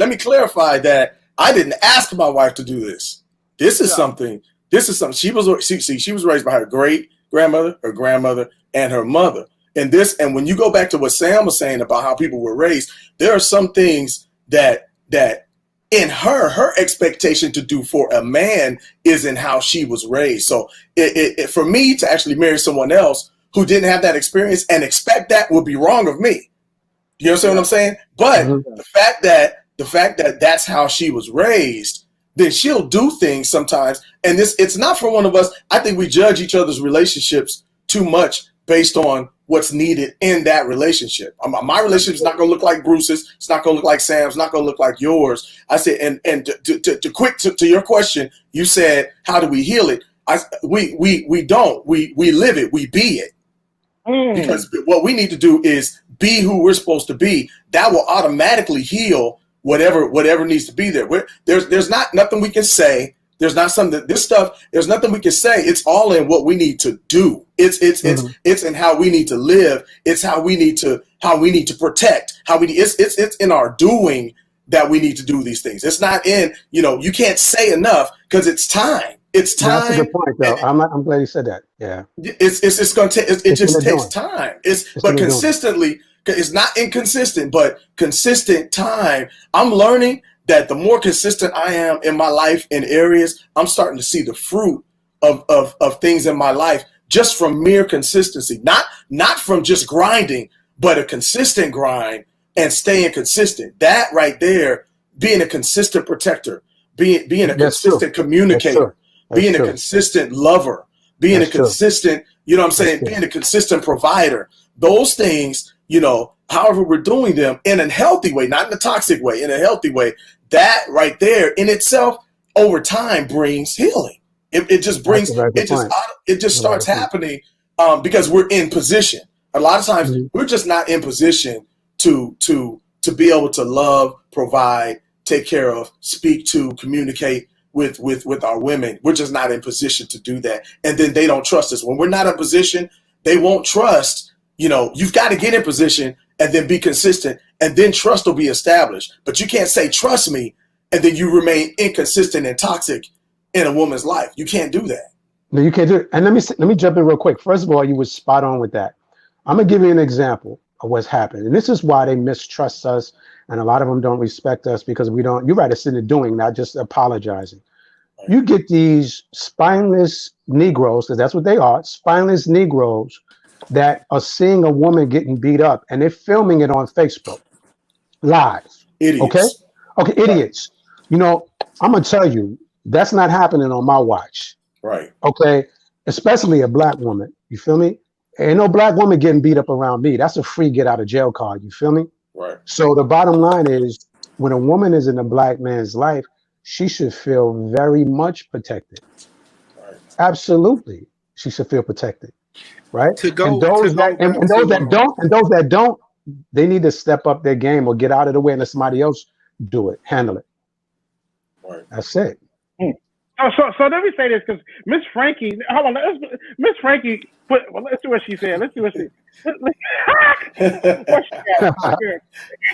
that I didn't ask my wife to do this. This is something. She was raised by her great grandmother, her grandmother, and her mother. And when you go back to what Sam was saying about how people were raised, there are some things that in her expectation to do for a man isn't how she was raised. So for me to actually marry someone else who didn't have that experience and expect that would be wrong of me. You understand what I'm saying? But the fact that that's how she was raised, then she'll do things sometimes. And it's not for one of us. I think we judge each other's relationships too much based on what's needed in that relationship. My relationship is not going to look like Bruce's. It's not going to look like Sam's. It's not going to look like yours. I said, and to your question, you said, how do we heal it? We don't. We live it. We be it. Because what we need to do is be who we're supposed to be. That will automatically heal whatever needs to be there. There's not nothing we can say. There's not something this stuff. There's nothing we can say. It's all in what we need to do. It's in how we need to live. It's how we need to protect. It's in our doing that we need to do these things. It's not in you can't say enough because it's time. It's time. That's a good point, though. I'm glad you said that. Yeah. It's going to take. It just takes time. But consistently. It's not inconsistent, but consistent time. I'm learning that the more consistent I am in my life in areas, I'm starting to see the fruit of things in my life just from mere consistency. Not from just grinding, but a consistent grind and staying consistent. That right there, being a consistent protector, being a consistent communicator, being a consistent lover, being a consistent, being a consistent provider. Those things, however we're doing them in a healthy way, not in a toxic way, in a healthy way, that right there in itself over time brings healing. It just starts happening because we're in position. A lot of times we're just not in position to be able to love, provide, take care of, speak to, communicate with our women. We're just not in position to do that. And then they don't trust us. When we're not in position, they won't trust. You've got to get in position and then be consistent, and then trust will be established. But you can't say, trust me, and then you remain inconsistent and toxic in a woman's life. You can't do that. No, you can't do it. And let me jump in real quick. First of all, you were spot on with that. I'm going to give you an example. of what's happened. And this is why they mistrust us. And a lot of them don't respect us because we don't, you're right, it's in the doing, not just apologizing. You get these spineless Negroes, because that's what they are, spineless Negroes that are seeing a woman getting beat up and they're filming it on Facebook live. Idiots. Okay, idiots. You know, I'm going to tell you, that's not happening on my watch. Right. Okay, especially a black woman. You feel me? Ain't no black woman getting beat up around me. That's a free get out of jail card. You feel me? Right. So the bottom line is, when a woman is in a black man's life, she should feel very much protected. Right. Absolutely, she should feel protected. Right. And those that don't, they need to step up their game or get out of the way and let somebody else do it, handle it. Right. That's it. So let me say this, because Miss Frankie, hold on, Miss Frankie put. Well, let's see what she said. Let's see what she. What she said here.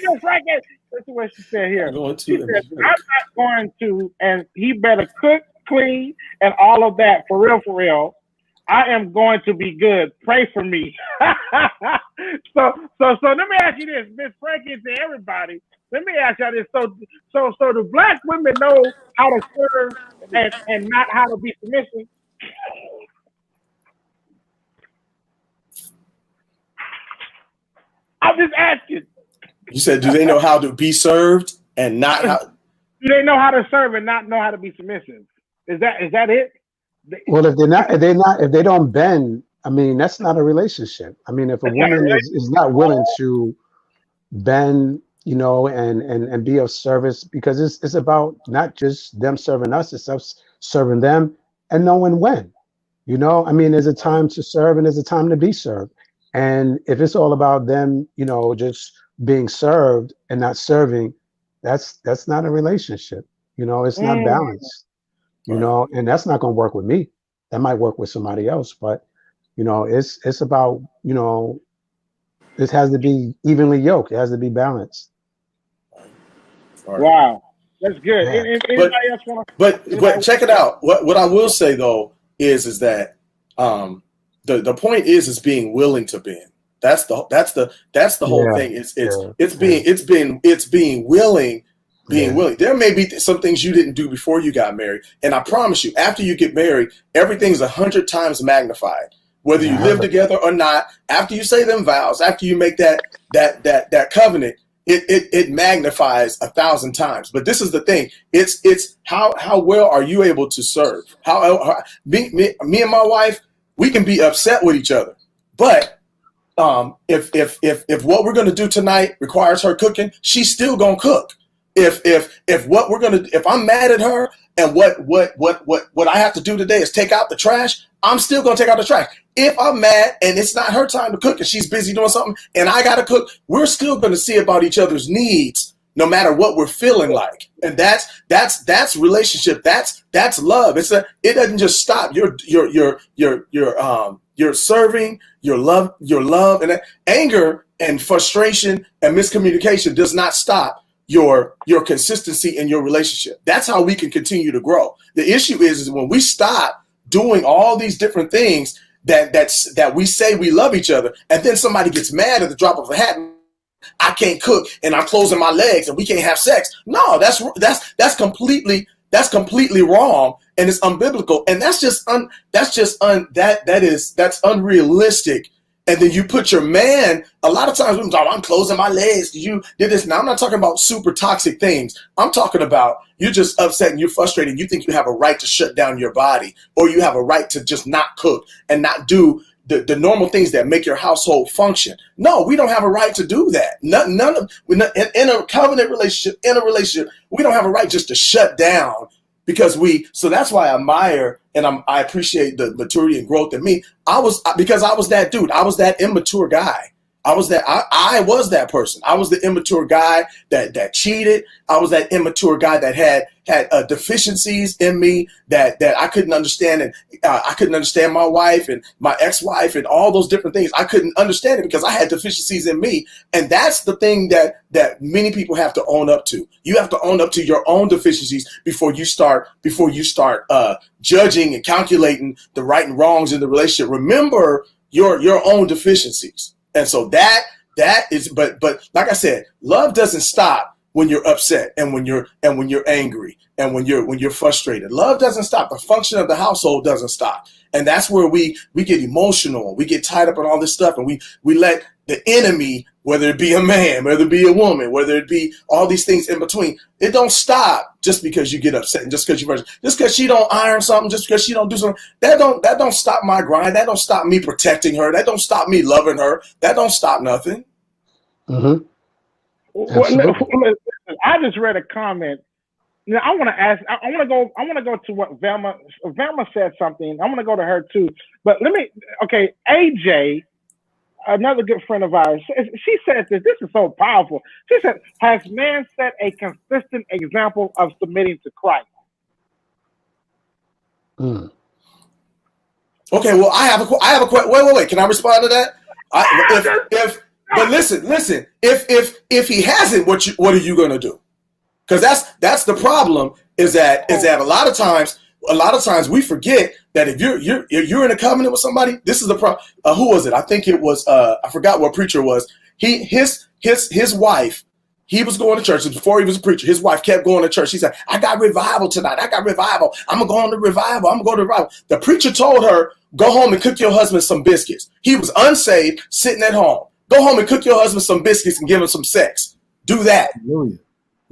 Miss Frankie, let's see what she said here. She said, "I'm not going to, and he better cook, clean, and all of that for real, for real. I am going to be good. Pray for me." So let me ask you this, Miss Frankie, to everybody. Let me ask y'all this. So do black women know how to serve and not how to be submissive? I'm just asking. You said, do they know how to be served and not how? Do they know how to serve and not know how to be submissive? Is that it? Well, if they don't bend, I mean, that's not a relationship. I mean, if a woman is not willing to bend, you know, and be of service, because it's about not just them serving us, it's us serving them and knowing when, you know, I mean, there's a time to serve and there's a time to be served. And if it's all about them, you know, just being served and not serving, that's not a relationship. You know, it's not balanced, you know, and that's not going to work with me. That might work with somebody else, but you know, it's about, you know, it has to be evenly yoked. It has to be balanced. Wow, that's good. Yeah. But check it out. What I will say though is that the point is being willing to bend. That's the whole thing. It's being willing. Being willing. There may be some things you didn't do before you got married, and I promise you, after you get married, everything's 100 times magnified. Whether you live together or not, after you say them vows, after you make that covenant, it magnifies 1,000 times. But this is the thing: it's how well are you able to serve? How me and my wife, we can be upset with each other, but if what we're gonna do tonight requires her cooking, she's still gonna cook. If I'm mad at her and what I have to do today is take out the trash, I'm still gonna take out the trash. If I'm mad and it's not her time to cook and she's busy doing something and I gotta cook, we're still gonna see about each other's needs no matter what we're feeling like. And that's relationship. That's love. It doesn't just stop. You're serving, your love and anger and frustration and miscommunication does not stop your consistency in your relationship. That's how we can continue to grow. The issue is when we stop doing all these different things that we say we love each other, and then somebody gets mad at the drop of a hat. I can't cook and I'm closing my legs and we can't have sex. No, that's completely wrong and it's unbiblical, and that's unrealistic. And then you put your man, a lot of times we talk, I'm closing my legs, you did this. Now, I'm not talking about super toxic things. I'm talking about you're just upset and you're frustrated. You think you have a right to shut down your body, or you have a right to just not cook and not do the normal things that make your household function. No, we don't have a right to do that. In a covenant relationship, we don't have a right just to shut down so that's why I admire and I appreciate the maturity and growth in me. Because I was that dude. I was that immature guy. I was that person. I was the immature guy that cheated. I was that immature guy that had deficiencies in me that I couldn't understand, and I couldn't understand my wife and my ex-wife and all those different things. I couldn't understand it because I had deficiencies in me, and that's the thing that many people have to own up to. You have to own up to your own deficiencies before you start judging and calculating the right and wrongs in the relationship. Remember your own deficiencies. And so that is, but like I said, love doesn't stop when you're upset and when you're angry and when you're frustrated. Love doesn't stop. The function of the household doesn't stop. And that's where we get emotional. We get tied up in all this stuff, and we let the enemy, whether it be a man, whether it be a woman, whether it be all these things in between, it don't stop just because you get upset and just because she don't iron something, just because she don't do something. That don't stop my grind. That don't stop me protecting her. That don't stop me loving her. That don't stop nothing. Mm-hmm. Well, I just read a comment. Now I want to ask. I want to go to what Velma said something. I want to go to her too. But okay, AJ, another good friend of ours, she said this. This is so powerful. She said, "Has man set a consistent example of submitting to Christ?" Mm. Okay, well, I have a question. Wait. Can I respond to that? But listen. If he hasn't, what are you going to do? Because that's the problem. Is that a lot of times we forget that if you're in a covenant with somebody, this is the problem. Who was it? I think it was I forgot what preacher it was. His wife. He was going to church before he was a preacher. His wife kept going to church. She said, "I got revival tonight. I got revival. I'm gonna go on to revival. I'm gonna go to revival." The preacher told her, "Go home and cook your husband some biscuits." He was unsaved, sitting at home. Go home and cook your husband some biscuits and give him some sex. Do that. Hallelujah.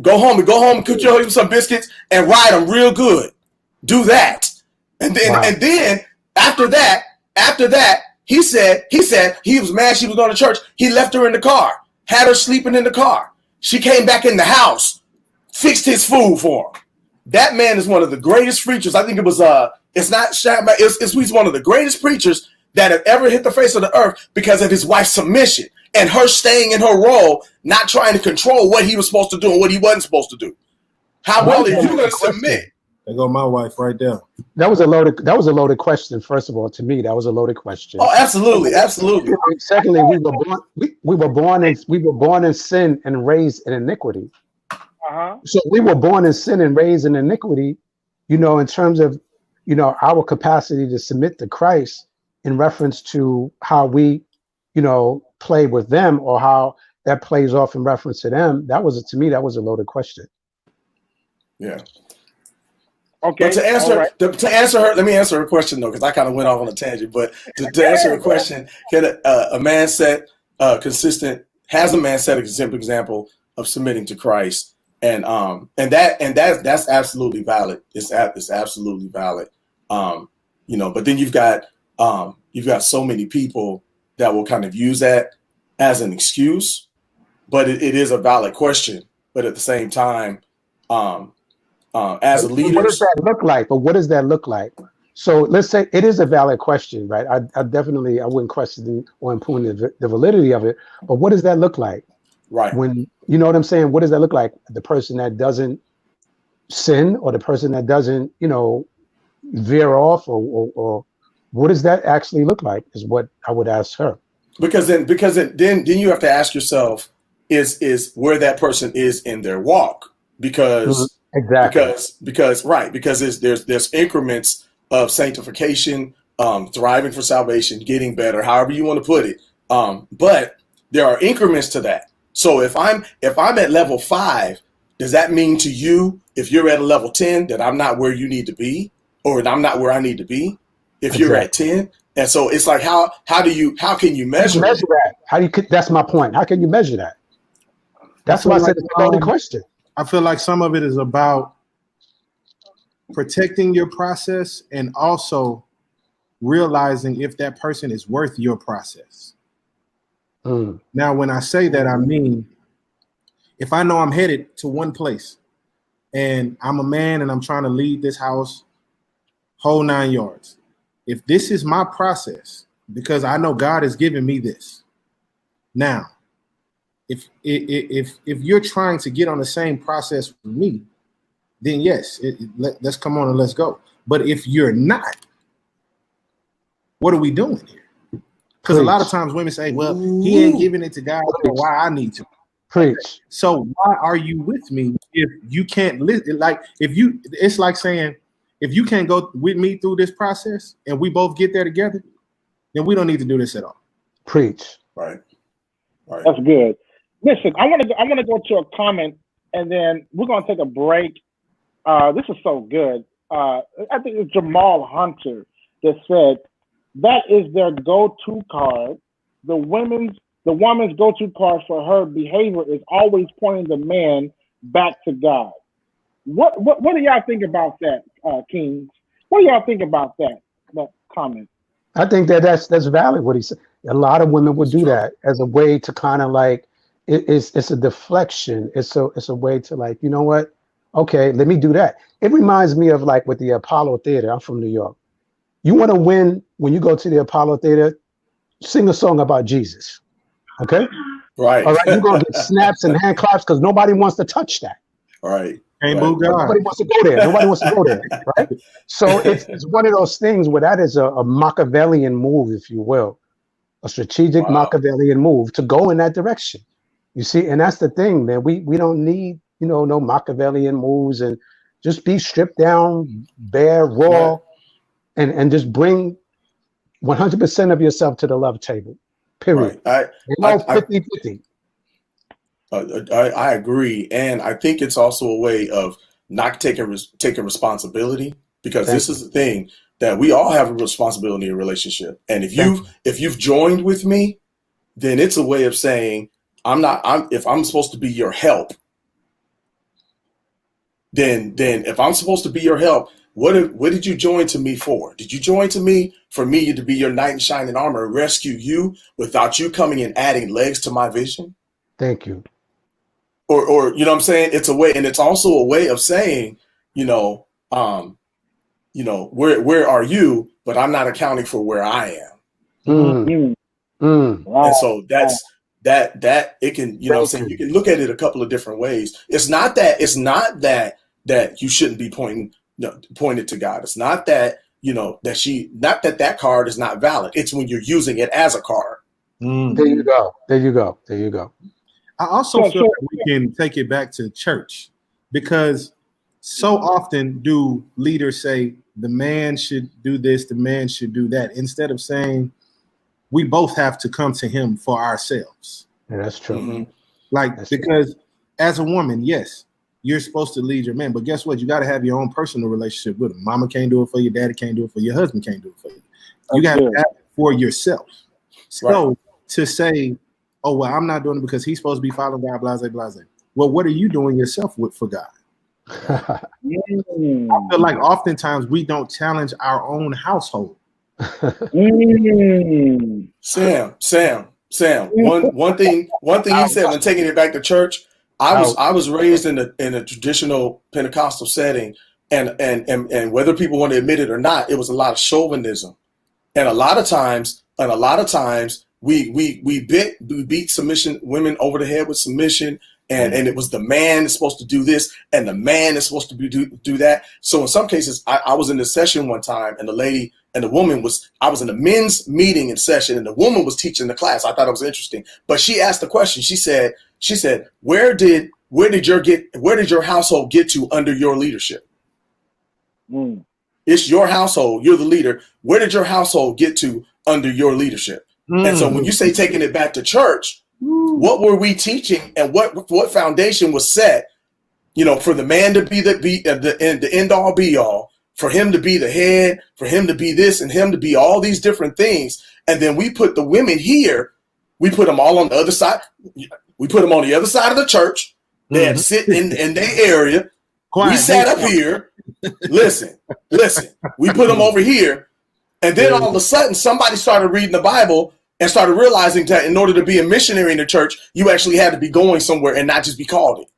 Go home and cook your husband some biscuits and ride him real good. Do that. And then after that, he said he was mad she was going to church. He left her in the car, had her sleeping in the car. She came back in the house, fixed his food for him. That man is one of the greatest preachers. I think it was he's one of the greatest preachers that have ever hit the face of the earth because of his wife's submission and her staying in her role, not trying to control what he was supposed to do and what he wasn't supposed to do. How well are you going to submit? There go my wife right there. That was a loaded question. First of all, to me, that was a loaded question. Oh, absolutely. Secondly, we were born in sin and raised in iniquity. Uh-huh. So we were born in sin and raised in iniquity, in terms of, our capacity to submit to Christ in reference to how we, play with them or how that plays off in reference to them. To me, that was a loaded question. Yeah. Okay. But to answer her, let me answer her question though, because I kind of went off on a tangent. But to answer her question, can a man set has a man set a simple example of submitting to Christ, and that's absolutely valid. It's absolutely valid. But then you've got so many people that will kind of use that as an excuse, but it is a valid question. But at the same time, as a leader, what does that look like? But what does that look like? So let's say it is a valid question, right? I wouldn't question or impugn the validity of it. But what does that look like? Right. When you know what I'm saying? What does that look like? The person that doesn't sin, or the person that doesn't, veer off, or what does that actually look like? Is what I would ask her. Because then you have to ask yourself, is where that person is in their walk, because exactly because there's increments of sanctification, thriving for salvation, getting better, however you want to put it. But there are increments to that. So if I'm at level 5, does that mean to you, if you're at a level 10, that I'm not where you need to be, or I'm not where I need to be? If you're at 10, and so it's like how can you measure that? That's my point. How can you measure that? That's why I said it's a loaded question. I feel like some of it is about protecting your process and also realizing if that person is worth your process. Now, when I say that, I mean, if I know I'm headed to one place and I'm a man and I'm trying to lead this house whole 9 yards, if this is my process, because I know God has given me this. Now, if you're trying to get on the same process with me, then yes, let's come on and let's go. But if you're not, what are we doing here? Because a lot of times women say, well, he ain't giving it to God, so why I need to? Preach. So why are you with me if you can't live? Like, it's like saying, if you can't go with me through this process and we both get there together, then we don't need to do this at all. Preach. Right. Right. That's good. Listen, I want to go to a comment, and then we're gonna take a break. This is so good. I think it's Jamal Hunter that said that is their go-to card. The woman's go-to card for her behavior is always pointing the man back to God. What do y'all think about that, Kings? What do y'all think about that comment? I think that's valid what he said. A lot of women would do that as a way to kind of like it's a deflection. It's a way to like, you know what? Okay, let me do that. It reminds me of like with the Apollo Theater. I'm from New York. You want to win when you go to the Apollo Theater, sing a song about Jesus. Okay? Right. All right, you're gonna get snaps and hand claps because nobody wants to touch that. Right. Nobody wants to go there. Nobody wants to go there, right? So it's one of those things where that is a Machiavellian move, if you will, a strategic Machiavellian move to go in that direction. You see, and that's the thing, man. We don't need, no Machiavellian moves, and just be stripped down, bare, raw, and just bring 100% of yourself to the love table. Period. Right. 50-50. I agree, and I think it's also a way of not taking responsibility, because this is the thing that we all have a responsibility in a relationship. And if you've joined with me, then it's a way of saying if I'm supposed to be your help, then if I'm supposed to be your help, what did you join to me for? Did you join to me for me to be your knight in shining armor and rescue you without you coming and adding legs to my vision? Thank you. Or you know what I'm saying? It's a way, and it's also a way of saying, where are you? But I'm not accounting for where I am. And so that's that it can, you know what I'm saying, you can look at it a couple of different ways. It's not that you shouldn't be pointed to God. It's not that, that card is not valid. It's when you're using it as a card. There you go. I also feel that we can take it back to church, because so often do leaders say the man should do this, the man should do that, instead of saying we both have to come to him for ourselves. Yeah, that's true. Mm-hmm. Because as a woman, yes, you're supposed to lead your man, but guess what? You got to have your own personal relationship with him. Mama can't do it for you, daddy can't do it for you, your husband can't do it for you. You got to have it for yourself. So to say, oh, well, I'm not doing it because he's supposed to be following God, blase, blase. Well, what are you doing yourself for God? I feel like oftentimes we don't challenge our own household. Sam. One thing he said when taking it back to church, I was raised in a traditional Pentecostal setting, and whether people want to admit it or not, it was a lot of chauvinism, and a lot of times we beat submission women over the head with submission, and it was the man is supposed to do this and the man is supposed to do that. So in some cases, I was in a session one time, and I was in a men's meeting in session, and the woman was teaching the class. I thought it was interesting, but she asked the question. She said, where did your household get to under your leadership? It's your household. You're the leader. Where did your household get to under your leadership? And so when you say taking it back to church, what were we teaching, and what foundation was set, for the man to be the end all be all, for him to be the head, for him to be this and him to be all these different things. And then we put the women here, we put them all on the other side. We put them on the other side of the church. They had to sit in their area. We sat up here. Listen. We put them over here. And then all of a sudden, somebody started reading the Bible and started realizing that in order to be a missionary in the church, you actually had to be going somewhere and not just be called it.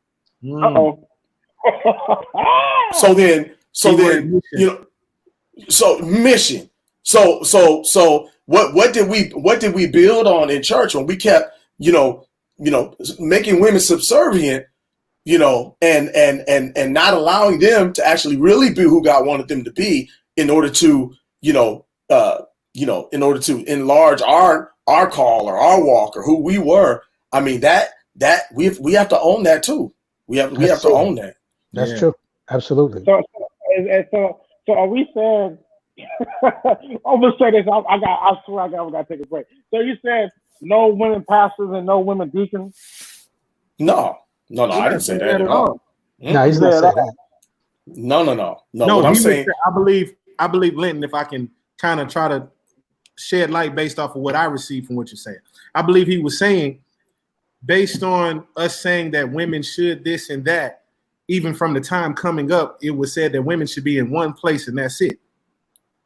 So then, mission. So what did we build on in church when we kept, making women subservient, and not allowing them to actually really be who God wanted them to be in order to, in order to enlarge our call or our walk or who we were. I mean, that we have to own that too. We have to own that. That's true. Absolutely. So are we saying? I'm gonna say this. I swear I gotta take a break. So you said no women pastors and no women deacons? No, I didn't say that at all. No, he's not saying that. No. What I'm saying, I believe, Linton, if I can kind of try to shed light based off of what I received from what you're saying. I believe he was saying, based on us saying that women should this and that, even from the time coming up, it was said that women should be in one place and that's it.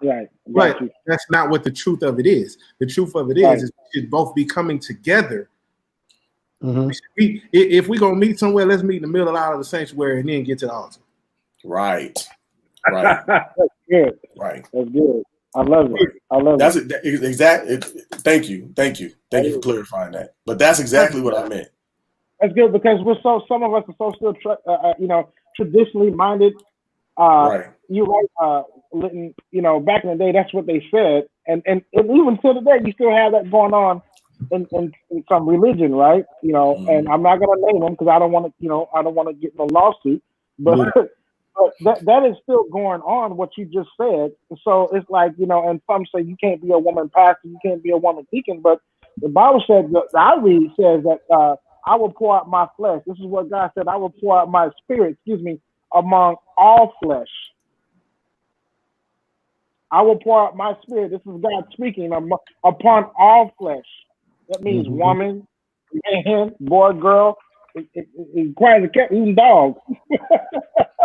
Right. But that's not what the truth of it is. The truth of it is we should both be coming together. Mm-hmm. If we're going to meet somewhere, let's meet in the middle out of the sanctuary and then get to the altar. Right. That's good. Right. That's good. I love it. That's it. Exactly. Thank you for clarifying that. But that's exactly what I meant. That's good because some of us are so still, traditionally minded. Right. You're right, Linton. Back in the day, that's what they said, and even to today, you still have that going on in some religion, right? And I'm not gonna name them because I don't want to get no lawsuit, but. But that is still going on, what you just said. So it's like, and some say you can't be a woman pastor, you can't be a woman deacon, but the Bible said, I read says that I will pour out my flesh. This is what God said, I will pour out my spirit, among all flesh. I will pour out my spirit. This is God speaking upon all flesh. That means woman, man, boy, girl. It requires a cat, even dogs.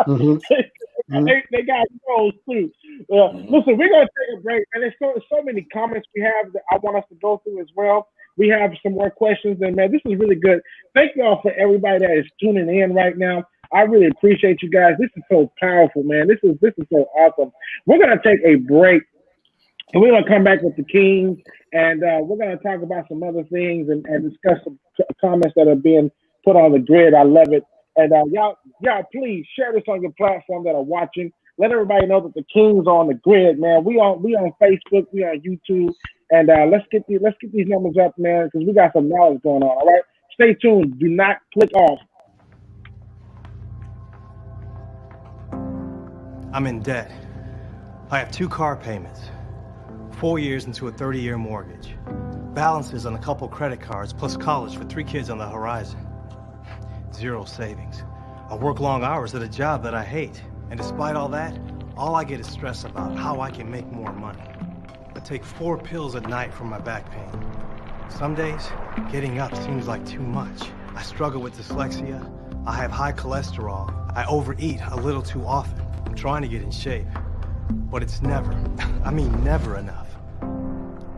They got those too. Listen, we're gonna take a break, and there's so many comments we have that I want us to go through as well. We have some more questions, and man, this is really good. Thank you all for everybody that is tuning in right now. I really appreciate you guys. This is so powerful, man. This is so awesome. We're gonna take a break, and we're gonna come back with the Kings, and we're gonna talk about some other things and discuss some comments that are being put on the grid. I love it. And y'all, please share this on your platform that are watching. Let everybody know that the Kings are on the grid, man. We on Facebook, we on YouTube, and let's get these numbers up, man, because we got some knowledge going on. All right, stay tuned. Do not click off. I'm in debt. I have 2 car payments, 4 years into a 30-year mortgage, balances on a couple credit cards, plus college for 3 kids on the horizon. 0 savings. I work long hours at a job that I hate. And despite all that, all I get is stress about how I can make more money. I take 4 pills at night for my back pain. Some days, getting up seems like too much. I struggle with dyslexia. I have high cholesterol. I overeat a little too often. I'm trying to get in shape. But it's never enough.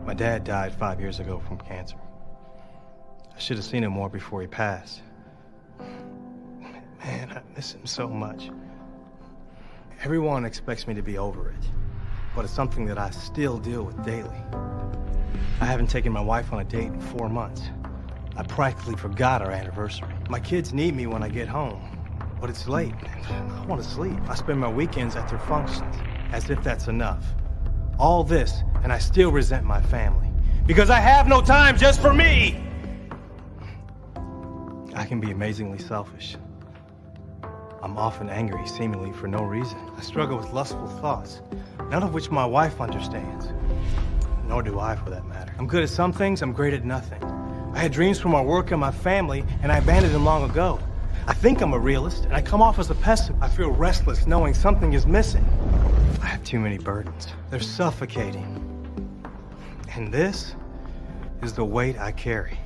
My dad died 5 years ago from cancer. I should have seen him more before he passed. Man, I miss him so much. Everyone expects me to be over it, but it's something that I still deal with daily. I haven't taken my wife on a date in 4 months. I practically forgot our anniversary. My kids need me when I get home, but it's late. I want to sleep. I spend my weekends at their functions, as if that's enough. All this, and I still resent my family, because I have no time just for me! I can be amazingly selfish. I'm often angry, seemingly for no reason. I struggle with lustful thoughts, none of which my wife understands. Nor do I, for that matter. I'm good at some things, I'm great at nothing. I had dreams for my work and my family, and I abandoned them long ago. I think I'm a realist, and I come off as a pessimist. I feel restless knowing something is missing. I have too many burdens. They're suffocating. And this is the weight I carry.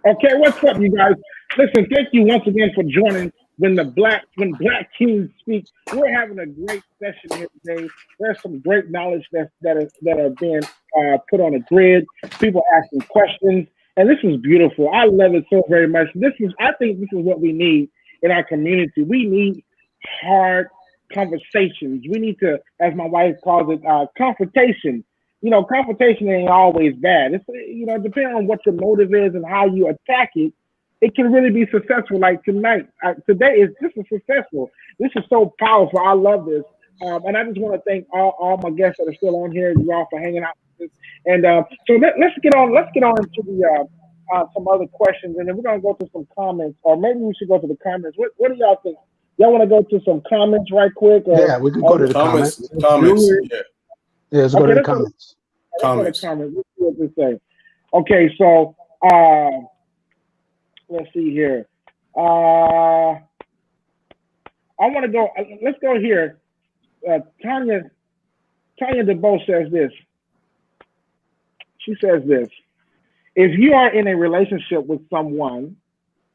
Okay, what's up, you guys? Listen, thank you once again for joining when Black Kings Speak. We're having a great session here today. There's some great knowledge that are being put on a grid. People asking questions, and this is beautiful. I love it so very much. I think this is what we need in our community. We need hard conversations. We need to, as my wife calls it, confrontation. Confrontation ain't always bad. It's, depending on what your motive is and how you attack it, it can really be successful. Like tonight, today this is successful. This is so powerful. I love this. And I just want to thank all my guests that are still on here, you all, for hanging out with us. And so let's get on into some other questions, and then we're gonna go to some comments, or maybe we should go to the comments. What do y'all think? Y'all want to go to some comments right quick? Or, yeah, we can go to the comments. Comments. Yeah, let's go to the comments. Comments. Let's see what they say. Okay, so let's see here. I want to go. Let's go here. Tanya DeBoe says this. She says this: if you are in a relationship with someone,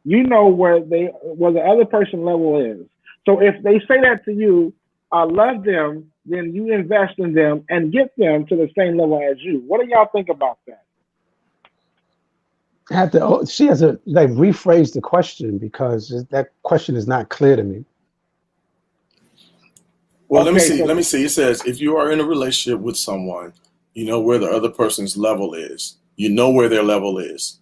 you know where the other person level is. So if they say that to you, I love them, then you invest in them and get them to the same level as you. What do y'all think about that? She has to rephrase the question, because that question is not clear to me. Well, let me see. It says, if you are in a relationship with someone, you know where the other person's level is. You know where their level is.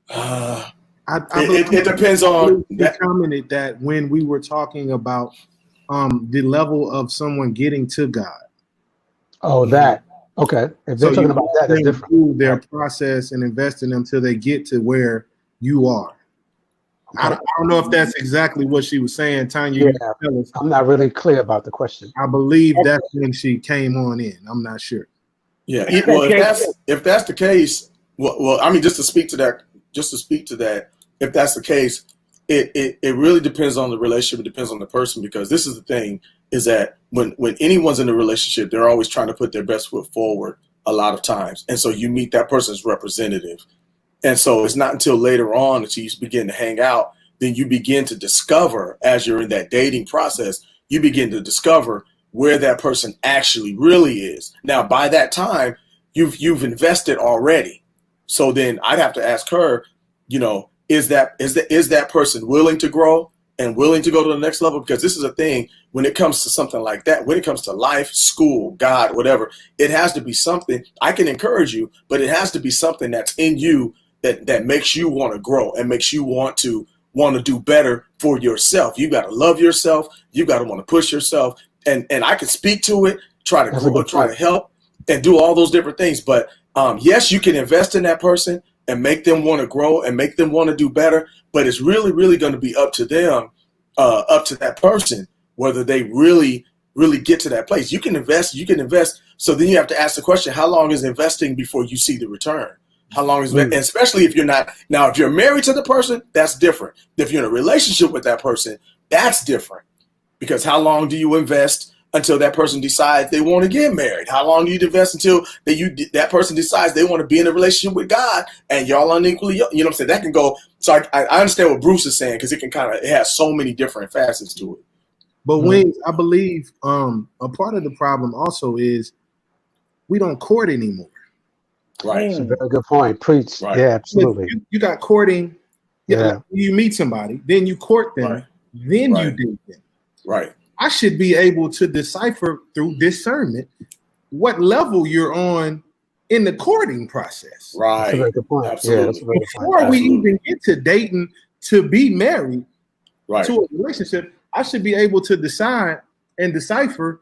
It depends on. They commented that when we were talking about the level of someone getting to God. Oh, that. Okay. If they're talking about that, that's different. Their process and invest in them till they get to where you are. Okay. I don't know if that's exactly what she was saying, Tanya. Yeah, I'm not really clear about the question. I believe that's when she came on in. I'm not sure. Yeah. Well, if that's the case, well, I mean, just to speak to that, if that's the case, it really depends on the relationship. It depends on the person, because this is the thing, is that when anyone's in a relationship, they're always trying to put their best foot forward a lot of times. And so you meet that person's representative. And so it's not until later on that you begin to hang out, then you begin to discover, as you're in that dating process, you begin to discover where that person actually really is. Now, by that time, you've invested already. So then I'd have to ask her, is that person willing to grow and willing to go to the next level? Because this is a thing, when it comes to something like that, when it comes to life, school, God, whatever, it has to be something. I can encourage you, but it has to be something that's in you that makes you want to grow and makes you want to do better for yourself. You got to love yourself. You got to want to push yourself. And I can speak to it, try to grow, try to help, and do all those different things. But yes, you can invest in that person and make them want to grow and make them want to do better. But it's really, really going to be up to them, up to that person, whether they really, really get to that place. You can invest. So then you have to ask the question, how long is investing before you see the return? How long is it? And especially if you're not, now, if you're married to the person, that's different. If you're in a relationship with that person, that's different. Because how long do you invest until that person decides they want to get married? How long do you invest until that person decides they want to be in a relationship with God and y'all unequally, you know what I'm saying? That can go. So I understand what Bruce is saying, because it has so many different facets to it. But Wings, I believe a part of the problem also is we don't court anymore. Right. That's a very good point. Preach. Right. Yeah, absolutely. You got courting. Yeah. You meet somebody, then you court them, right. then you date them. Right. I should be able to decipher through discernment what level you're on in the courting process. Right. That's a very good point. Absolutely. Yeah, before we even get to dating to be married to a relationship, I should be able to decide and decipher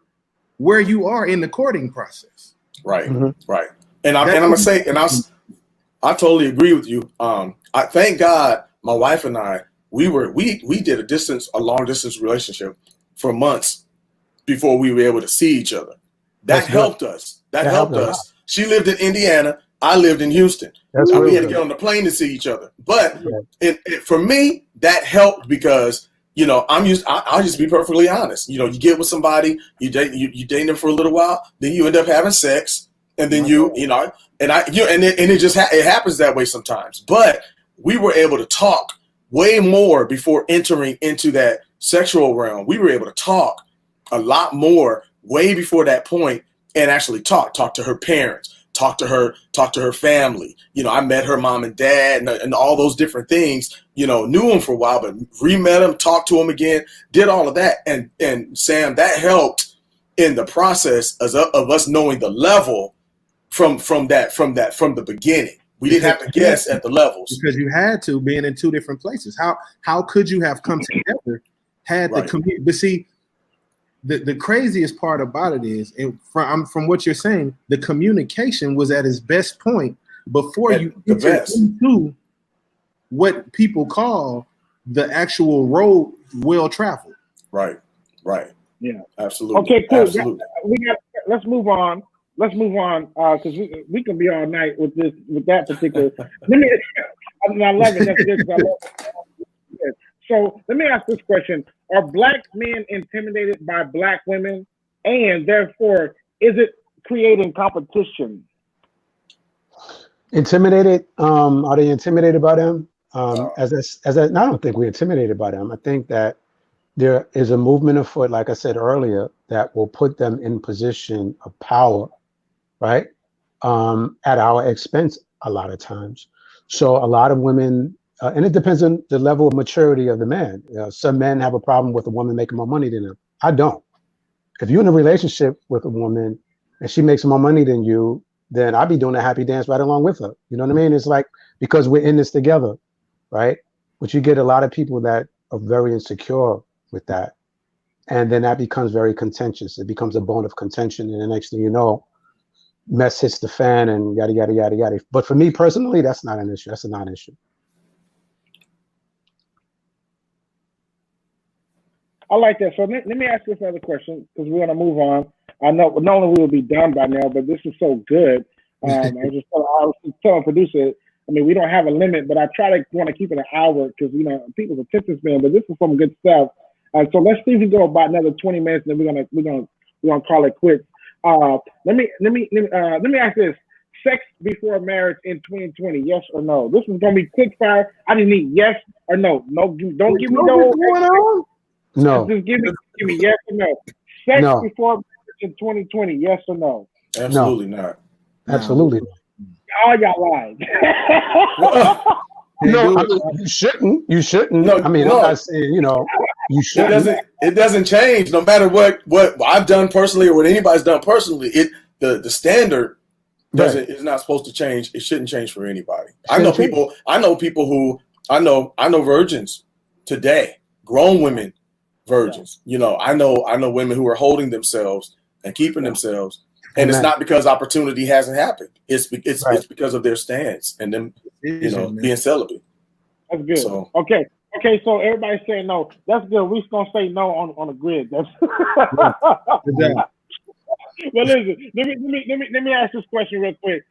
where you are in the courting process. Right. Right. And I'm gonna say, and I totally agree with you. I thank God, my wife and I, we did a long distance relationship for months before we were able to see each other. That helped us. That helped us. She lived in Indiana. I lived in Houston. We had to get on the plane to see each other. But for me, that helped because, I'll just be perfectly honest. You get with somebody, you date them for a little while, then you end up having sex. And then it happens that way sometimes. But we were able to talk way more before entering into that sexual realm. We were able to talk a lot more way before that point, and actually talk to her parents, talk to her family. I met her mom and dad and all those different things. Knew them for a while, but re-met them, talked to them again, did all of that. And Sam, that helped in the process of us knowing the level. From the beginning, we didn't have to guess at the levels, because you had to, being in two different places. How could you have come together had the community? But see, the craziest part about it is, from what you're saying, the communication was at its best point before you enter into what people call the actual road well traveled. Right. Yeah. Absolutely. Okay, cool. Absolutely. Let's move on. Because we can be all night with that particular. I love it. That's good. I love it. So let me ask this question: are Black men intimidated by Black women, and therefore is it creating competition? Intimidated? Are they intimidated by them? I don't think we're intimidated by them. I think that there is a movement afoot, like I said earlier, that will put them in position of power, right? At our expense a lot of times. So a lot of women, and it depends on the level of maturity of the man. Some men have a problem with a woman making more money than them. I don't. If you're in a relationship with a woman and she makes more money than you, then I'll be doing a happy dance right along with her. You know what I mean? It's like, because we're in this together, right? But you get a lot of people that are very insecure with that. And then that becomes very contentious. It becomes a bone of contention. And the next thing you know, mess hits the fan and yada, yada, yada, yada. But for me personally, that's not an issue. That's a non-issue. I like that. So let me ask this other question, because we're going to move on. I know normally we will be done by now, but this is so good. I was telling producer, I mean, we don't have a limit, but I want to keep it an hour because, people's attention span, but this is some good stuff. So let's see if we go about another 20 minutes, and then we're gonna call it quits. Let me ask this: sex before marriage in 2020, yes or no? This is gonna be quick fire. I just need yes or no. No, don't give me no. No. Just give me yes or no. Sex before marriage in 2020, yes or no? Absolutely not. Absolutely. All y'all lied. No, I mean, you shouldn't. You shouldn't. No, I'm not saying, you shouldn't. It doesn't change no matter what I've done personally or what anybody's done personally. The standard is not supposed to change. It shouldn't change for anybody. I know people I know virgins today, grown women virgins. I know women who are holding themselves and keeping themselves. And it's not because opportunity hasn't happened. It's because of their stance and them, being celibate. That's good. So, okay. So everybody's saying no. That's good. We're gonna say no on the grid. That's Well, listen. Let me ask this question real quick.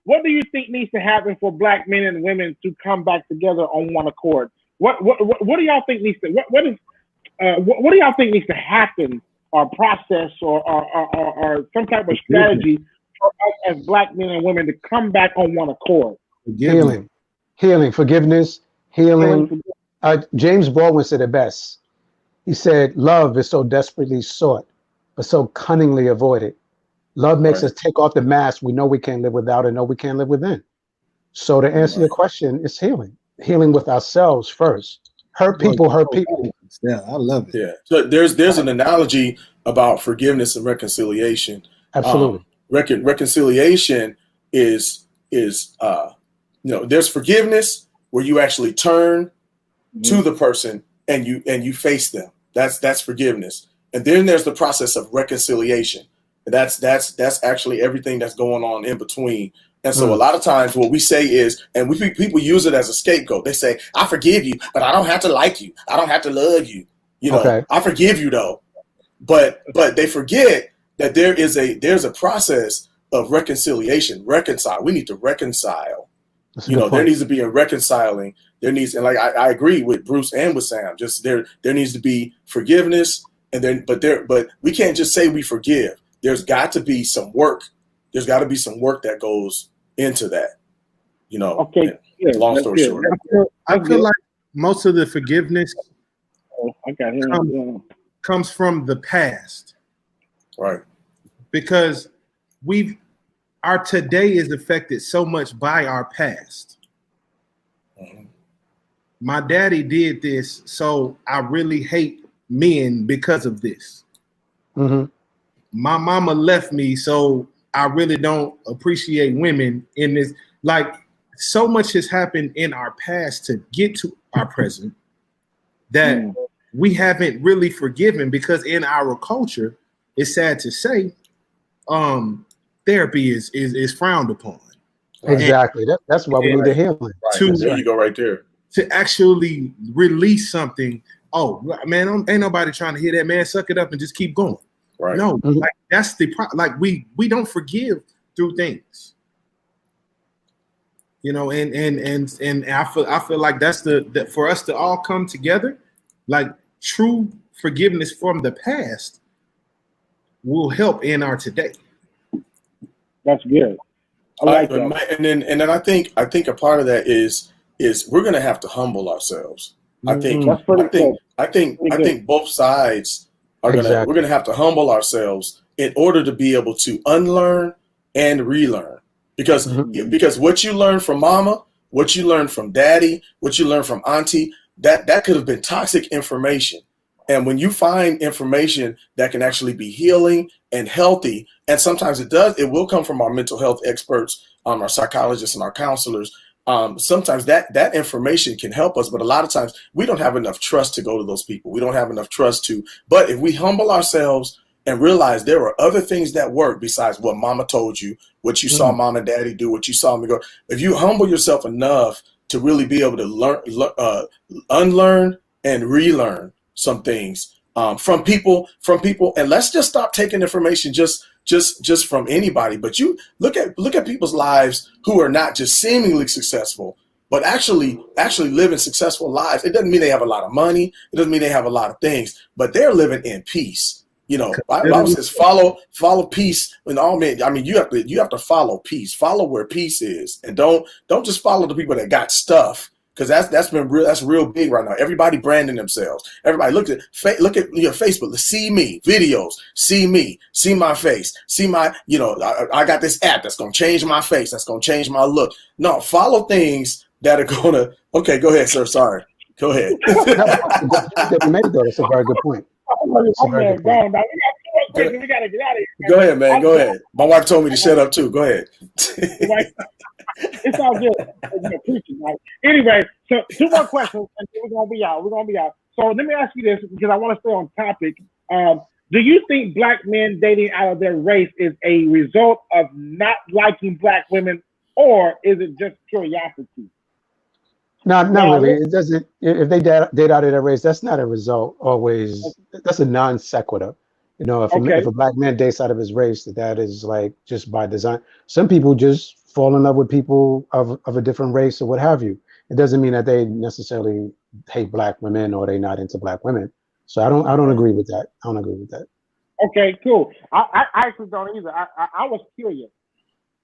What do you think needs to happen for Black men and women to come back together on one accord? What do y'all think needs to what do y'all think needs to happen? Or process or some type of strategy for us as Black men and women to come back on one accord? Healing, forgiveness, healing. James Baldwin said it best. He said, love is so desperately sought, but so cunningly avoided. Love makes us take off the mask we know we can't live without and know we can't live within. So to answer your question, it's healing with ourselves first. Hurt people. Yeah, I love it. Yeah. So there's an analogy about forgiveness and reconciliation. Absolutely. Reconciliation is there's forgiveness where you actually turn to the person and you face them. That's forgiveness. And then there's the process of reconciliation. And that's actually everything that's going on in between. And so a lot of times what we say is, and people use it as a scapegoat. They say, I forgive you, but I don't have to like you. I don't have to love you. I forgive you though. But they forget that there's a process of reconciliation. Reconcile. We need to reconcile. There needs to be a reconciling. There needs, and like I agree with Bruce and with Sam. Just there needs to be forgiveness, and then but we can't just say we forgive. There's got to be some work. There's got to be some work that goes into that. Okay. Long story short, I feel like most of the forgiveness comes from the past, right? Because our today is affected so much by our past. Mm-hmm. My daddy did this, so I really hate men because of this. Mm-hmm. My mama left me, so I really don't appreciate women in this. Like, so much has happened in our past to get to our present that we haven't really forgiven, because in our culture, it's sad to say, therapy is frowned upon. Exactly. That's why we need the healing. Right. There you go, right there. To actually release something. Oh man, ain't nobody trying to hear that, man. Suck it up and just keep going. Right. No, like that's the like we don't forgive through things. You know, and I feel like that's the for us to all come together, like true forgiveness from the past will help in our today. That's good. I like that. And then I think a part of that is we're going to have to humble ourselves. I think both sides are we're going to have to humble ourselves in order to be able to unlearn and relearn. Because what you learn from mama, what you learn from daddy, what you learn from auntie, that could have been toxic information. And when you find information that can actually be healing and healthy, and sometimes it will come from our mental health experts, our psychologists and our counselors. Sometimes that information can help us, but a lot of times we don't have enough trust to go to those people. We don't have enough trust to, but if we humble ourselves and realize there are other things that work besides what mama told you, what you saw mom and daddy do, what you saw me go, if you humble yourself enough to really be able to unlearn and relearn some things from people, and let's just stop taking information just from anybody. But you look at people's lives who are not just seemingly successful, but actually living successful lives. It doesn't mean they have a lot of money. It doesn't mean they have a lot of things, but they're living in peace. You know, Bible says follow peace in all men. I mean, you have to follow peace. Follow where peace is, and don't just follow the people that got stuff. Because that's real big right now. Everybody branding themselves. Everybody look at your Facebook. See me videos. See me. See my face. See my. You know, I got this app that's gonna change my face. That's gonna change my look. No, follow things that are gonna. Okay, go ahead, sir. Sorry. Go ahead. That's a very good point. We gotta get out of here. Go ahead, man. Go ahead. My wife told me to shut up too. Go ahead. It's all good. Anyway, so 2 more questions, and then we're gonna be out. So let me ask you this, because I want to stay on topic. Do you think black men dating out of their race is a result of not liking black women, or is it just curiosity? No, not really. It doesn't. If they date out of their race, that's not a result always. That's a non sequitur. You know, if a black man dates out of his race, that is like just by design. Some people just fall in love with people of a different race or what have you. It doesn't mean that they necessarily hate black women or they're not into black women. So I don't agree with that. I don't agree with that. Okay, cool. I actually don't either. I was curious.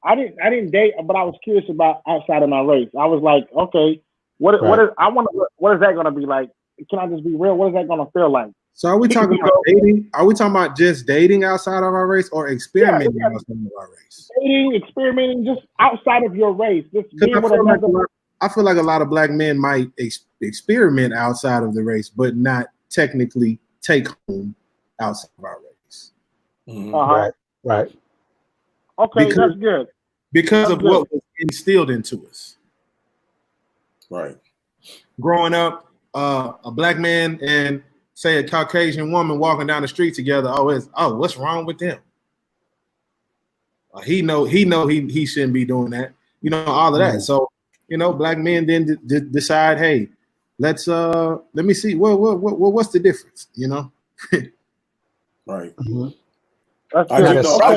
I didn't date, but I was curious about outside of my race. I was like, okay, what is that gonna be like? Can I just be real? What is that gonna feel like? So are we talking about dating? Are we talking about just dating outside of our race or experimenting outside of our race? Dating, experimenting, just outside of your race. Just being with another. I feel like a lot of black men might experiment outside of the race, but not technically take home outside of our race. Mm-hmm. Right. Okay, that's good. Because of what was instilled into us. Right. Growing up, a black man and say a Caucasian woman walking down the street together, what's wrong with them? He shouldn't be doing that. You know, all of that. So, you know, black men then decide, hey, let me see, what's the difference? You know? Right. Mm-hmm. I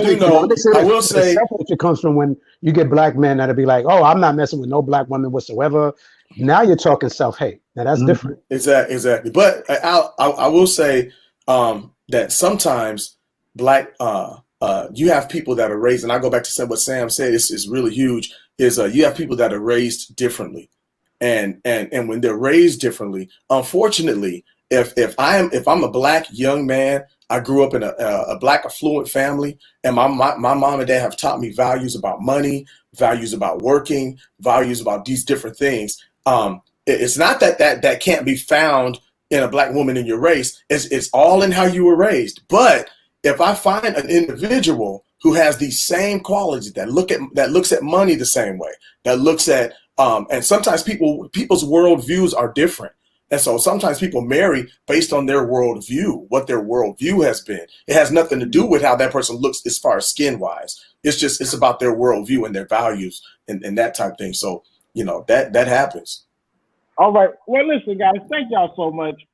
do know. I will say it comes from when you get black men that'll be like, oh, I'm not messing with no black woman whatsoever. Now you're talking self-hate. Now that's different. Exactly. But I will say that sometimes black you have people that are raised, and I go back to what Sam said, is really huge, is you have people that are raised differently. And when they're raised differently, unfortunately, if I'm a black young man, I grew up in a black affluent family, and my mom and dad have taught me values about money, values about working, values about these different things. It's not that can't be found in a black woman in your race. It's all in how you were raised. But if I find an individual who has these same qualities, that looks at money the same way, that looks at and sometimes people's worldviews are different. And so sometimes people marry based on their worldview, what their worldview has been. It has nothing to do with how that person looks as far as skin wise. It's about their worldview and their values and that type of thing. So, that happens. All right. Well, listen, guys, thank y'all so much.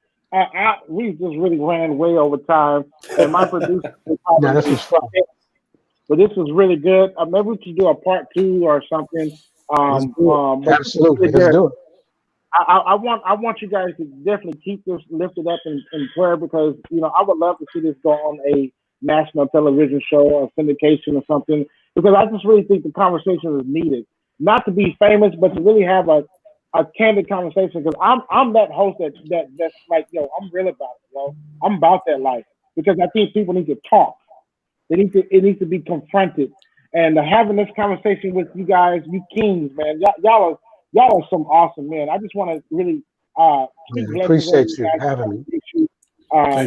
We just really ran way over time, and my producer. No, this was fun. But this was really good. Maybe we should do a part 2 or something. Absolutely, let's do it. I want you guys to definitely keep this lifted up in prayer, because I would love to see this go on a national television show or syndication or something, because I just really think the conversation is needed. Not to be famous, but to really have a candid conversation, because I'm that host that's like, I'm real about it, I'm about that life, because I think people need to talk. It needs to be confronted, and having this conversation with you guys, you kings, man, y'all are some awesome men. I just want to really appreciate you having me.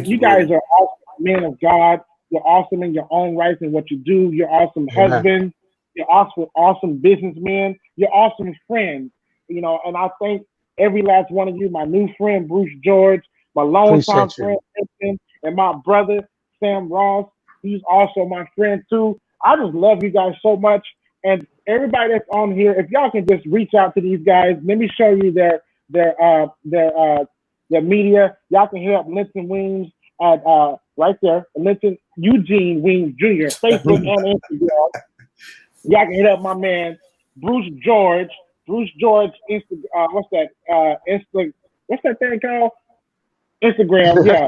You guys are awesome men of God. You're awesome in your own rights and what you do. You're awesome husbands. You're awesome businessmen. You're awesome friends. And I thank every last one of you. My new friend Bruce George, my longtime friend Vincent, and my brother Sam Ross. He's also my friend too. I just love you guys so much. And everybody that's on here, if y'all can just reach out to these guys, let me show you their media. Y'all can hit up Linton Weems at right there, Linton Eugene Weems Jr. Facebook and Instagram. Y'all can hit up my man Bruce George. Bruce George what's that thing called? Instagram, yeah.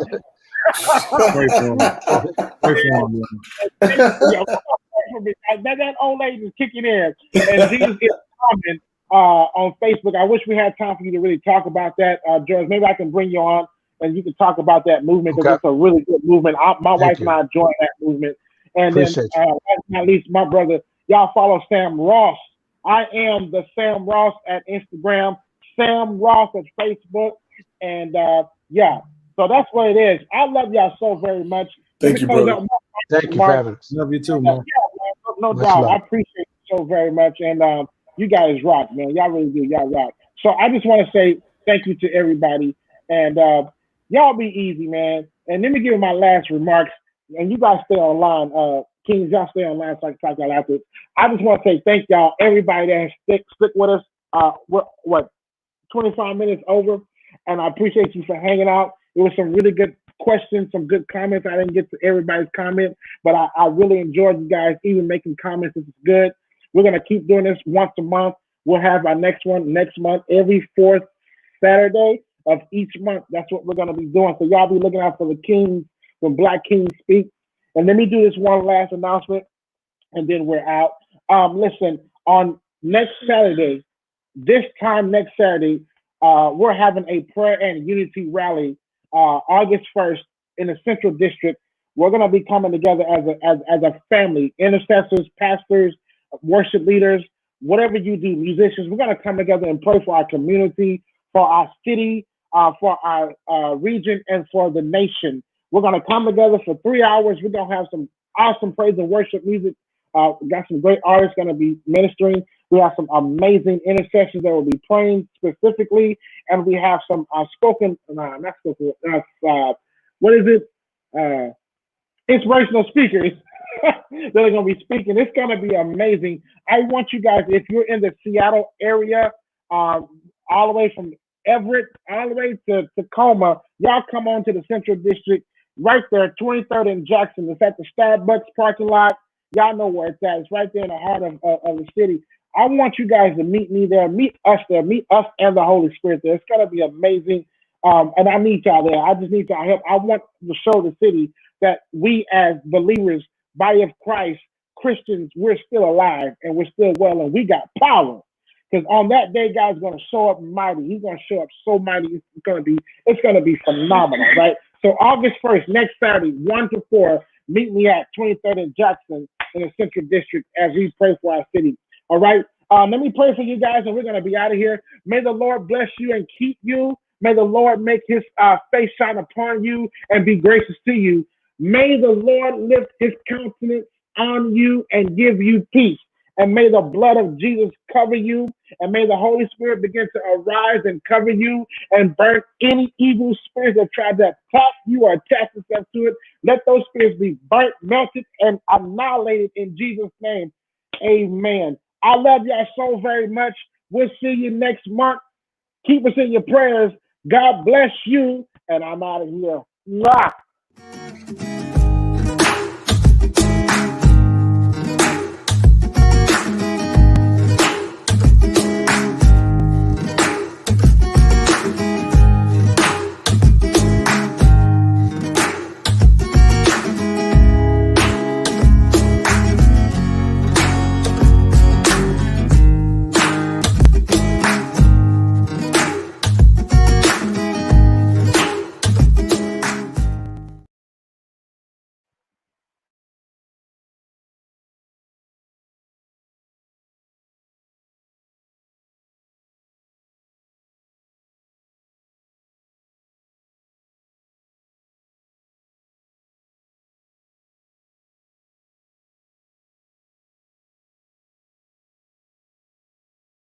That old lady is kicking in, and Jesus is coming on Facebook. I wish we had time for you to really talk about that, George. Maybe I can bring you on and you can talk about that movement, because it's a really good movement. My wife and I joined that movement. And then, last but not least, my brother, y'all follow Sam Ross. I am the Sam Ross at Instagram, Sam Ross at Facebook, and so that's what it is. I love y'all so very much. Thank you, brother. Thank you for having us. Love you too, man. No doubt. I appreciate it so very much. And you guys rock, man. Y'all really do. Y'all rock. So I just want to say thank you to everybody. And y'all be easy, man. And let me give you my last remarks. And you guys stay online. Kings, y'all stay online so I can talk y'all after. I just want to say thank y'all, everybody that has stick with us. What, 25 minutes over? And I appreciate you for hanging out. There was some really good questions, some good comments. I didn't get to everybody's comment, but I really enjoyed you guys even making comments. This is good. We're going to keep doing this once a month. We'll have our next one next month, every 4th Saturday of each month. That's what we're going to be doing. So y'all be looking out for the Kings when Black Kings speak. And let me do this one last announcement, and then we're out. Listen, on next Saturday, this time next Saturday, we're having a prayer and unity rally August 1st in the Central District. We're going to be coming together as a family, intercessors, pastors, worship leaders, whatever you do, musicians. We're going to come together and pray for our community, for our city, for our region, and for the nation. We're going to come together for 3 hours. We're going to have some awesome praise and worship music. We got some great artists going to be ministering. We have some amazing intercessions that will be praying specifically, and we have some inspirational speakers that are going to be speaking. It's going to be amazing. I want you guys, if you're in the Seattle area, all the way from Everett, all the way to Tacoma, y'all come on to the Central District, right there, 23rd and Jackson. It's at the Starbucks parking lot. Y'all know where it's at. It's right there in the heart of the city. I want you guys to meet me there, meet us and the Holy Spirit there. It's going to be amazing. And I need y'all there. I just need y'all help. I want to show the city that we as believers, body of Christ, Christians, we're still alive and we're still well and we got power. Because on that day, God's going to show up mighty. He's going to show up so mighty. It's going to be phenomenal, right? So August 1st, next Saturday, 1 to 4, meet me at 23rd and Jackson in the Central District as we pray for our city. All right. Let me pray for you guys and we're going to be out of here. May the Lord bless you and keep you. May the Lord make his face shine upon you and be gracious to you. May the Lord lift his countenance on you and give you peace. And may the blood of Jesus cover you. And may the Holy Spirit begin to arise and cover you and burn any evil spirits that try to attack you or attach themselves to it. Let those spirits be burnt, melted, and annihilated in Jesus' name. Amen. I love y'all so very much. We'll see you next month. Keep us in your prayers. God bless you. And I'm out of here. Mwah.